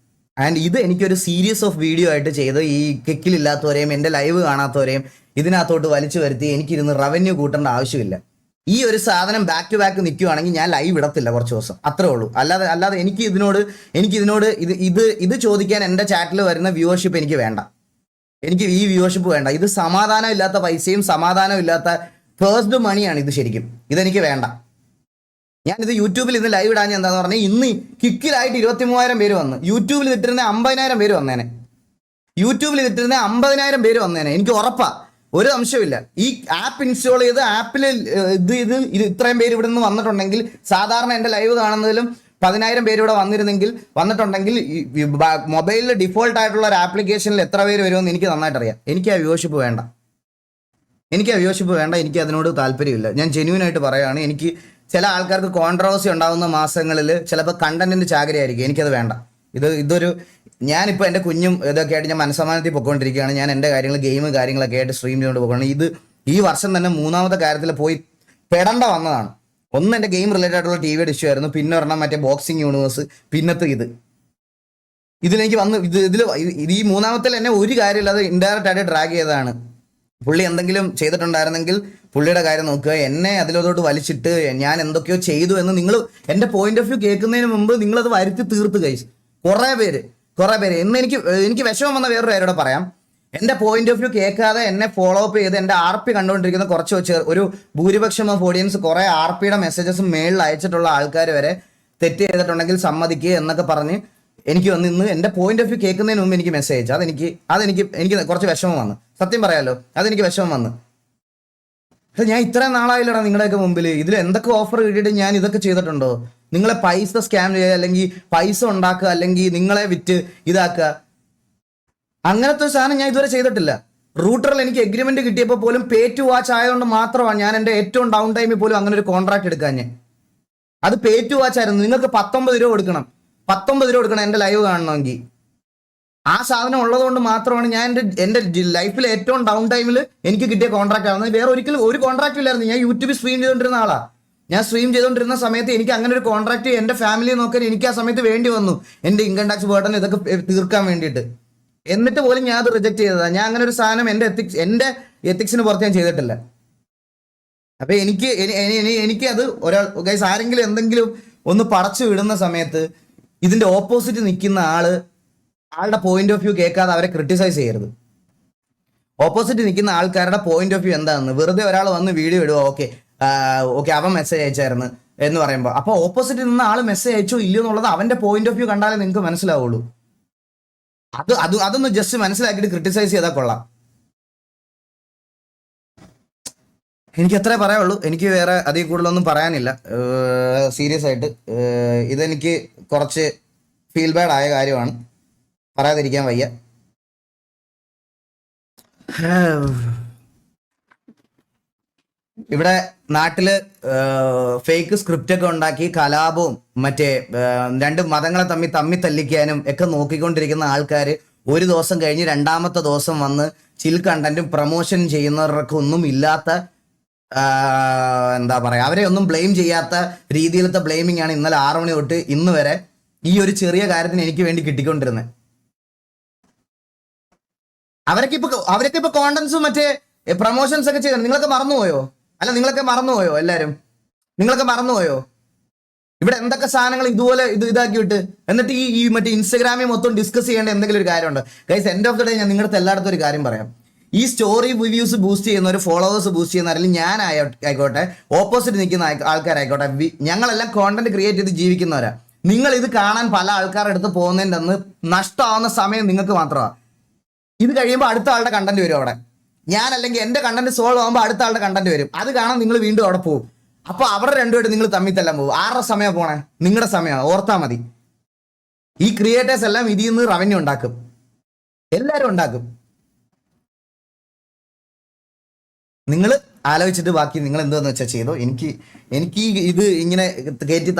ആൻഡ് ഇത് എനിക്കൊരു സീരീസ് ഓഫ് വീഡിയോ ആയിട്ട് ചെയ്ത് ഈ കിക്കിലില്ലാത്തവരെയും എൻ്റെ ലൈവ് കാണാത്തവരെയും ഇതിനകത്തോട്ട് വലിച്ചു വരുത്തി എനിക്കിരുന്ന് റവന്യൂ കൂട്ടേണ്ട ആവശ്യമില്ല. ഈ ഒരു സാധനം ബാക്ക് ടു ബാക്ക് നിൽക്കുവാണെങ്കിൽ ഞാൻ ലൈവ് ഇടത്തില്ല കുറച്ച് ദിവസം, അത്രേ ഉള്ളൂ. അല്ലാതെ എനിക്ക് ഇതിനോട് ഇത് ചോദിക്കാൻ എൻ്റെ ചാറ്റിൽ വരുന്ന വ്യൂവർഷിപ്പ് എനിക്ക് വേണ്ട. എനിക്ക് ഈ വ്യൂവർഷിപ്പ് വേണ്ട. ഇത് സമാധാനം ഇല്ലാത്ത പൈസയും സമാധാനം ഇല്ലാത്ത ഫേഴ്സ്ഡ് മണിയാണ് ഇത്. ശരിക്കും ഇതെനിക്ക് വേണ്ട. ഞാനിത് യൂട്യൂബിൽ ഇന്ന് ലൈവ് ഇടാൻ എന്താന്ന് പറഞ്ഞാൽ ഇന്ന് കിക്കിലായിട്ട് 23,000 പേര് വന്ന്, യൂട്യൂബിൽ ഇട്ടിരുന്ന 50,000 പേര് വന്നേനെ. യൂട്യൂബിൽ ഇട്ടിരുന്ന 50,000 പേര് വന്നേനെ, എനിക്ക് ഉറപ്പാ, ഒരു സംശയമില്ല. ഈ ആപ്പ് ഇൻസ്റ്റാൾ ചെയ്ത് ആപ്പിൽ ഇത് ഇത്രയും പേര് ഇവിടെ നിന്ന് വന്നിട്ടുണ്ടെങ്കിൽ, സാധാരണ എൻ്റെ ലൈവ് കാണുന്നതിലും 10,000 പേര് ഇവിടെ വന്നിട്ടുണ്ടെങ്കിൽ മൊബൈലിൽ ഡിഫോൾട്ട് ആയിട്ടുള്ള ഒരു ആപ്ലിക്കേഷനിൽ എത്ര പേര് വരുമെന്ന് എനിക്ക് നന്നായിട്ട് അറിയാം. എനിക്ക് ആ വ്യൂവർഷിപ്പ് വേണ്ട. എനിക്ക് അതിനോട് താല്പര്യമില്ല. ഞാൻ ജെന്യൂനായിട്ട് പറയുകയാണ്. എനിക്ക് ചില ആൾക്കാർക്ക് കോൺട്രവേഴ്സി ഉണ്ടാകുന്ന മാസങ്ങളിൽ ചിലപ്പോൾ കണ്ടന്റിന്റെ ചാകരയായിരിക്കും. എനിക്കത് വേണ്ട. ഇതൊരു ഞാനിപ്പോൾ എൻ്റെ കുഞ്ഞും ഇതൊക്കെ ആയിട്ട് ഞാൻ മനസ്സമാനത്തിൽ പൊയ്ക്കൊണ്ടിരിക്കുകയാണ്. ഞാൻ എൻ്റെ കാര്യങ്ങളൊക്കെ ആയിട്ട് സ്ട്രീം ചെയ്തുകൊണ്ട് പോകുകയാണ്. ഈ വർഷം തന്നെ 3ാമത്തെ കാര്യത്തിൽ പോയി പെടേണ്ട വന്നതാണ്. ഒന്ന് എൻ്റെ ഗെയിം റിലേറ്റഡ് ആയിട്ടുള്ള ടിവിയുടെ ഇഷ്യൂ ആയിരുന്നു, പിന്നെ ഒരെണ്ണം മറ്റേ ബോക്സിംഗ് യൂണിവേഴ്സ്, പിന്നത്തെ ഇതിലെനിക്ക് വന്ന് ഈ 3ാമത്തിൽ എന്നെ ഒരു കാര്യമില്ലാതെ ഇൻഡയറക്റ്റ് ആയിട്ട് ഡ്രാഗ് ചെയ്തതാണ്. പുള്ളി എന്തെങ്കിലും ചെയ്തിട്ടുണ്ടായിരുന്നെങ്കിൽ പുള്ളിയുടെ കാര്യം നോക്കുക. എന്നെ അതിലോട്ട് വലിച്ചിട്ട് ഞാൻ എന്തൊക്കെയോ ചെയ്തു എന്ന് നിങ്ങൾ എൻ്റെ പോയിന്റ് ഓഫ് വ്യൂ കേൾക്കുന്നതിന് മുമ്പ് നിങ്ങളത് വരുത്തി തീർത്ത് കഴിച്ചു. കുറേ പേര് എന്ന് എനിക്ക് വിഷമം വന്ന വേറൊരു കാര്യോടെ പറയാം. എൻ്റെ പോയിന്റ് ഓഫ് വ്യൂ കേൾക്കാതെ എന്നെ ഫോളോ അപ്പ് ചെയ്ത് എൻ്റെ RP കണ്ടുകൊണ്ടിരിക്കുന്ന ഒരു ഭൂരിപക്ഷം ഓഫ് ഓഡിയൻസ് കുറേ RPയുടെ മെസ്സേജസും മെയിലിൽ അയച്ചിട്ടുള്ള ആൾക്കാർ വരെ തെറ്റ് ചെയ്തിട്ടുണ്ടെങ്കിൽ സമ്മതിക്കുക എന്നൊക്കെ പറഞ്ഞ് എനിക്ക് വന്ന് ഇന്ന് എൻ്റെ പോയിന്റ് ഓഫ് വ്യൂ കേൾക്കുന്നതിന് മുമ്പ് എനിക്ക് മെസ്സേജ് അതെനിക്ക് കുറച്ച് വിഷമം വന്നു. സത്യം പറയാലോ, അതെനിക്ക് വിഷമം വന്നു. ഞാൻ ഇത്രയും നാളായില്ലടാ നിങ്ങളുടെയൊക്കെ മുമ്പിൽ ഇതിൽ എന്തൊക്കെ ഓഫർ കിട്ടിയിട്ട് ഞാൻ ഇതൊക്കെ ചെയ്തിട്ടുണ്ടോ? നിങ്ങളെ പൈസ സ്കാം ചെയ്യുക, അല്ലെങ്കിൽ പൈസ ഉണ്ടാക്കുക, അല്ലെങ്കിൽ നിങ്ങളെ വിറ്റ് ഇതാക്കുക, അങ്ങനത്തെ ഒരു സാധനം ഞാൻ ഇതുവരെ ചെയ്തിട്ടില്ല. റൂട്ടറിൽ എനിക്ക് എഗ്രിമെന്റ് കിട്ടിയപ്പോൾ പോലും പേ ടു വാച്ച് ആയതുകൊണ്ട് മാത്രമാണ് ഞാൻ എൻ്റെ ഏറ്റവും ഡൗൺ ടൈമിൽ പോലും അങ്ങനെ ഒരു കോൺട്രാക്ട് എടുക്കാൻ. അത് പേ ടു വാച്ച് ആയിരുന്നു. നിങ്ങൾക്ക് 19 രൂപ കൊടുക്കണം എൻ്റെ ലൈവ് കാണണമെങ്കിൽ. ആ സാധനം ഉള്ളത് കൊണ്ട് മാത്രമാണ് ഞാൻ എൻ്റെ ലൈഫിൽ ഏറ്റവും ഡൗൺ ടൈമിൽ എനിക്ക് കിട്ടിയ കോൺട്രാക്ട് ആവുന്നത്. വേറെ ഒരിക്കലും ഒരു കോൺട്രാക്ട് ഇല്ലായിരുന്നു. ഞാൻ യൂട്യൂബിൽ സ്ട്രീം ചെയ്തുകൊണ്ടിരുന്ന ആളാ. ഞാൻ സ്ട്രീം ചെയ്തുകൊണ്ടിരുന്ന സമയത്ത് എനിക്ക് അങ്ങനെ ഒരു കോൺട്രാക്ട് എൻ്റെ ഫാമിലിയെ നോക്കാൻ എനിക്ക് ആ സമയത്ത് വേണ്ടി വന്നു, എൻ്റെ ഇൻകം ടാക്സ് ബർഡൻ ഇതൊക്കെ തീർക്കാൻ വേണ്ടിയിട്ട്. എന്നിട്ട് പോലും ഞാൻ അത് റിജക്ട് ചെയ്തതാണ്. ഞാൻ അങ്ങനെ ഒരു സാധനം എൻ്റെ എത്തിക്സിന് പുറത്ത് ഞാൻ ചെയ്തിട്ടില്ല. അപ്പൊ എനിക്കത് ഗൈസ് ആരെങ്കിലും എന്തെങ്കിലും ഒന്ന് പടച്ചു വിടുന്ന സമയത്ത് ഇതിന്റെ ഓപ്പോസിറ്റ് നിൽക്കുന്ന ആളുടെ പോയിന്റ് ഓഫ് വ്യൂ കേൾക്കാതെ അവരെ ക്രിട്ടിസൈസ് ചെയ്യരുത്. ഓപ്പോസിറ്റ് നിൽക്കുന്ന ആൾക്കാരുടെ പോയിന്റ് ഓഫ് വ്യൂ എന്താണെന്ന് വെറുതെ ഒരാൾ വന്ന് വീഡിയോ ഇടുക, ഓക്കെ അവൻ മെസ്സേജ് അയച്ചായിരുന്നു എന്ന് പറയുമ്പോൾ, അപ്പോൾ ഓപ്പോസിറ്റ് നിന്ന ആൾ മെസ്സേജ് അയച്ചോ ഇല്ലയോ എന്നുള്ളത് അവന്റെ പോയിന്റ് ഓഫ് വ്യൂ കണ്ടാലേ നിങ്ങൾക്ക് മനസ്സിലാവുള്ളൂ. അതൊന്ന് ജസ്റ്റ് മനസ്സിലാക്കിയിട്ട് ക്രിട്ടിസൈസ് ചെയ്താൽ കൊള്ളാം. എനിക്ക് അത്രേ പറയാനുള്ളൂ. എനിക്ക് വേറെ അതിൽ കൂടുതലൊന്നും പറയാനില്ല. സീരിയസ് ആയിട്ട് ഇതെനിക്ക് കുറച്ച് ഫീൽ ബാഡ് ആയ കാര്യമാണ്, പറയാതിരിക്കാൻ വയ്യ. ഇവിടെ നാട്ടില് ഫേക്ക് സ്ക്രിപ്റ്റ് ഒക്കെ ഉണ്ടാക്കി കലാപവും മറ്റേ രണ്ട് മതങ്ങളെ തമ്മിൽ തല്ലിക്കാനും ഒക്കെ നോക്കിക്കൊണ്ടിരിക്കുന്ന ആൾക്കാർ ഒരു ദിവസം കഴിഞ്ഞ് രണ്ടാമത്തെ ദിവസം വന്ന് ചിൽ കണ്ടന്റും പ്രൊമോഷൻ ചെയ്യുന്നവർക്ക് ഒന്നും ഇല്ലാത്ത എന്താ പറയാ, അവരെ ഒന്നും ബ്ലെയിം ചെയ്യാത്ത രീതിയിലത്തെ ബ്ലെയിമിംഗ് ആണ് ഇന്നലെ 6 മണി തൊട്ട് ഇന്ന് വരെ ഈ ഒരു ചെറിയ കാര്യത്തിന് എനിക്ക് വേണ്ടി കിട്ടിക്കൊണ്ടിരുന്നത്. അവരൊക്കെ ഇപ്പൊ കോണ്ടന്റ്സും മറ്റേ പ്രൊമോഷൻസ് ഒക്കെ ചെയ്യണം. നിങ്ങളൊക്കെ മറന്നുപോയോ? എല്ലാരും നിങ്ങളൊക്കെ മറന്നുപോയോ? ഇവിടെ എന്തൊക്കെ സാധനങ്ങൾ ഇതുപോലെ ഇതാക്കി വിട്ട് എന്നിട്ട് ഈ മറ്റേ ഇൻസ്റ്റാഗ്രാമിൽ മൊത്തം ഡിസ്കസ് ചെയ്യേണ്ട എന്തെങ്കിലും ഒരു കാര്യമുണ്ട്. Guys, end of the day ഞാൻ നിങ്ങളുടെ എല്ലായിടത്തും ഒരു കാര്യം പറയാം. ഈ സ്റ്റോറി റിവ്യൂസ് ബൂസ്റ്റ് ചെയ്യുന്ന ഒരു ഫോളോവേഴ്സ് ബൂസ്റ്റ് ചെയ്യുന്ന അല്ലെങ്കിൽ ഞാൻ ആയിക്കോട്ടെ, ഓപ്പോസിറ്റ് നിൽക്കുന്ന ആൾക്കാരായിക്കോട്ടെ, ഞങ്ങളെല്ലാം കോണ്ടന്റ് ക്രിയേറ്റ് ചെയ്ത് ജീവിക്കുന്നവരാ. നിങ്ങൾ ഇത് കാണാൻ പല ആൾക്കാരുടെ അടുത്ത് പോകുന്നതിൻ്റെ അന്ന് നഷ്ടമാവുന്ന സമയം നിങ്ങൾക്ക് മാത്രമാണ്. ഇത് കഴിയുമ്പോൾ അടുത്ത ആളുടെ കണ്ടന്റ് വരും അവിടെ. ഞാൻ അല്ലെങ്കിൽ എന്റെ കണ്ടന്റ് സോൾവ് ആകുമ്പോൾ അടുത്ത ആളുടെ കണ്ടന്റ് വരും. അത് കാണാൻ നിങ്ങൾ വീണ്ടും അവിടെ പോകും. അപ്പൊ അവരുടെ രണ്ടുപേരും നിങ്ങൾ തമ്മിൽ തല്ലാൻ പോകും. ആരുടെ സമയം പോണേ? നിങ്ങളുടെ സമയമാണ്. ഓർത്താ മതി. ഈ ക്രിയേറ്റേഴ്സ് എല്ലാം ഇതിൽ നിന്ന് റവന്യൂ ഉണ്ടാക്കും, എല്ലാവരും ഉണ്ടാക്കും. നിങ്ങൾ ആലോചിച്ചിട്ട് ബാക്കി നിങ്ങൾ എന്താന്ന് വെച്ചാൽ ചെയ്തോ. എനിക്ക് ഇത് ഇങ്ങനെ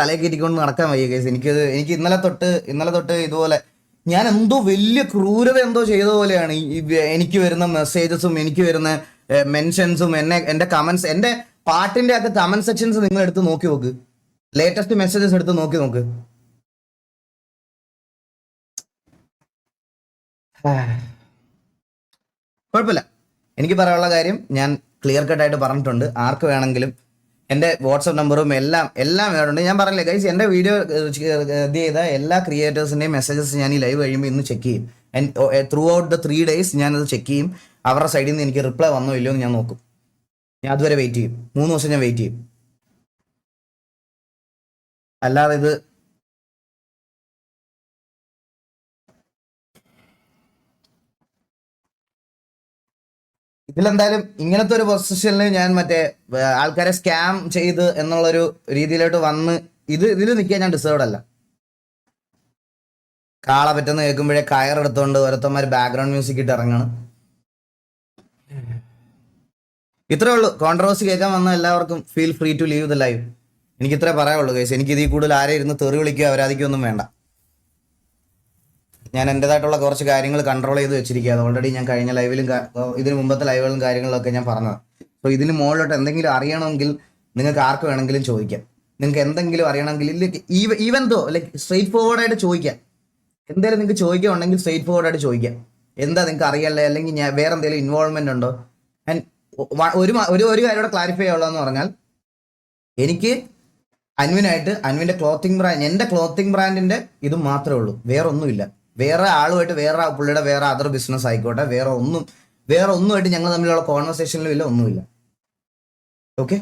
തലയെ കയറ്റിക്കൊണ്ട് നടക്കാൻ വയ്യ കേസ്. എനിക്ക് ഇന്നലെ തൊട്ട് ഇതുപോലെ ഞാൻ എന്തോ വലിയ ക്രൂരത എന്തോ ചെയ്ത പോലെയാണ് എനിക്ക് വരുന്ന മെസ്സേജസും എനിക്ക് വരുന്ന മെൻഷൻസും എൻ്റെ കമന്റ്സ്, എൻ്റെ പാട്ടിന്റെ ഒക്കെ കമന്റ് സെക്ഷൻസ് നിങ്ങൾ എടുത്ത് നോക്കി നോക്ക്. ലേറ്റസ്റ്റ് മെസ്സേജസ് എടുത്ത് നോക്കി നോക്ക്. കുഴപ്പമില്ല. എനിക്ക് പറയാനുള്ള കാര്യം ഞാൻ ക്ലിയർ കട്ടായിട്ട് പറഞ്ഞിട്ടുണ്ട്. ആർക്ക് വേണമെങ്കിലും എൻ്റെ വാട്സപ്പ് നമ്പറും എല്ലാം വേറുണ്ട്. ഞാൻ പറഞ്ഞില്ലേ ഗൈസ്, എൻ്റെ വീഡിയോ ഇത് ചെയ്ത എല്ലാ ക്രിയേറ്റേഴ്സിൻ്റെയും മെസ്സേജസ് ഞാൻ ഈ ലൈവ് കഴിയുമ്പോൾ ഇന്ന് ചെക്ക് ചെയ്യും. ത്രൂ ഔട്ട് ദ 3 days ഞാനത് ചെക്ക് ചെയ്യും. അവരുടെ സൈഡിൽ നിന്ന് എനിക്ക് റിപ്ലൈ വന്നോ ഇല്ലയോ എന്ന് ഞാൻ നോക്കും. ഞാൻ അതുവരെ വെയിറ്റ് ചെയ്യും. 3 ദിവസം ഞാൻ വെയിറ്റ് ചെയ്യും. അല്ലാതെ ഇതിലെന്തായാലും ഇങ്ങനത്തെ ഒരു പൊസിഷനിൽ ഞാൻ മറ്റേ ആൾക്കാരെ സ്കാം ചെയ്ത് എന്നുള്ളൊരു രീതിയിലോട്ട് വന്ന് ഇതിൽ നിൽക്കാൻ ഞാൻ ഡിസേർവ്ഡ് അല്ല. കാള പറ്റുന്ന കേൾക്കുമ്പോഴേ കയറെടുത്തോണ്ട് ഓരോരുത്തന്മാർ ബാക്ക്ഗ്രൗണ്ട് മ്യൂസിക് ഇട്ട് ഇറങ്ങണം. ഇത്രേ ഉള്ളൂ. കോൺട്രവേഴ്സി കേൾക്കാൻ വന്ന എല്ലാവർക്കും feel free to leave the live. എനിക്ക് ഇത്രേ പറയാനുള്ളൂ ഗൈസ്. എനിക്ക് ഇതിൽ കൂടുതൽ ആരെ ഇരുന്ന് തെറി വിളിക്കുക അവരാധിക്കൊന്നും വേണ്ട. ഞാൻ എൻ്റെതായിട്ടുള്ള കുറച്ച് കാര്യങ്ങൾ കൺട്രോൾ ചെയ്ത് വെച്ചിരിക്കുക. അത് ഓൾറെഡി ഞാൻ കഴിഞ്ഞ ലൈവിലും ഇതിന് മുമ്പത്തെ ലൈവുകളും കാര്യങ്ങളിലൊക്കെ ഞാൻ പറഞ്ഞതാണ്. സോ ഇതിന് മുകളിലോട്ട് എന്തെങ്കിലും അറിയണമെങ്കിൽ നിങ്ങൾക്ക് ആർക്ക് വേണമെങ്കിലും ചോദിക്കാം. നിങ്ങൾക്ക് എന്തെങ്കിലും അറിയണമെങ്കിൽ ഈവൻ ദോ ലൈക്ക് സ്ട്രെയിറ്റ് ഫോർവേഡായിട്ട് ചോദിക്കാം. എന്തായാലും നിങ്ങൾക്ക് ചോദിക്കുകയുണ്ടെങ്കിൽ സ്ട്രെയിറ്റ് ഫോർവേഡായിട്ട് ചോദിക്കാം. എന്താ നിങ്ങൾക്ക് അറിയല്ലേ, അല്ലെങ്കിൽ ഞാൻ വേറെ എന്തെങ്കിലും ഇൻവോൾവ്മെന്റ് ഉണ്ടോ? ആൻഡ് ഒരു കാര്യം കൂടെ ക്ലാരിഫൈ ചെയ്യാനുള്ളതെന്ന് പറഞ്ഞാൽ, എനിക്ക് അൻവിൻ്റെ ക്ലോത്തിങ് ബ്രാൻഡ്, എൻ്റെ ക്ലോത്തിങ് ബ്രാൻഡിൻ്റെ ഇത് മാത്രമേ ഉള്ളൂ. വേറെ ഒന്നുമില്ല. വേറെ ആളുമായിട്ട് പുള്ളിയുടെ വേറെ അതർ ബിസിനസ് ആയിക്കോട്ടെ, വേറെ ഒന്നുമായിട്ട് ഞങ്ങൾ തമ്മിലുള്ള കോൺവെർസേഷനിലും ഇല്ല, ഒന്നുമില്ല. ഓക്കെ.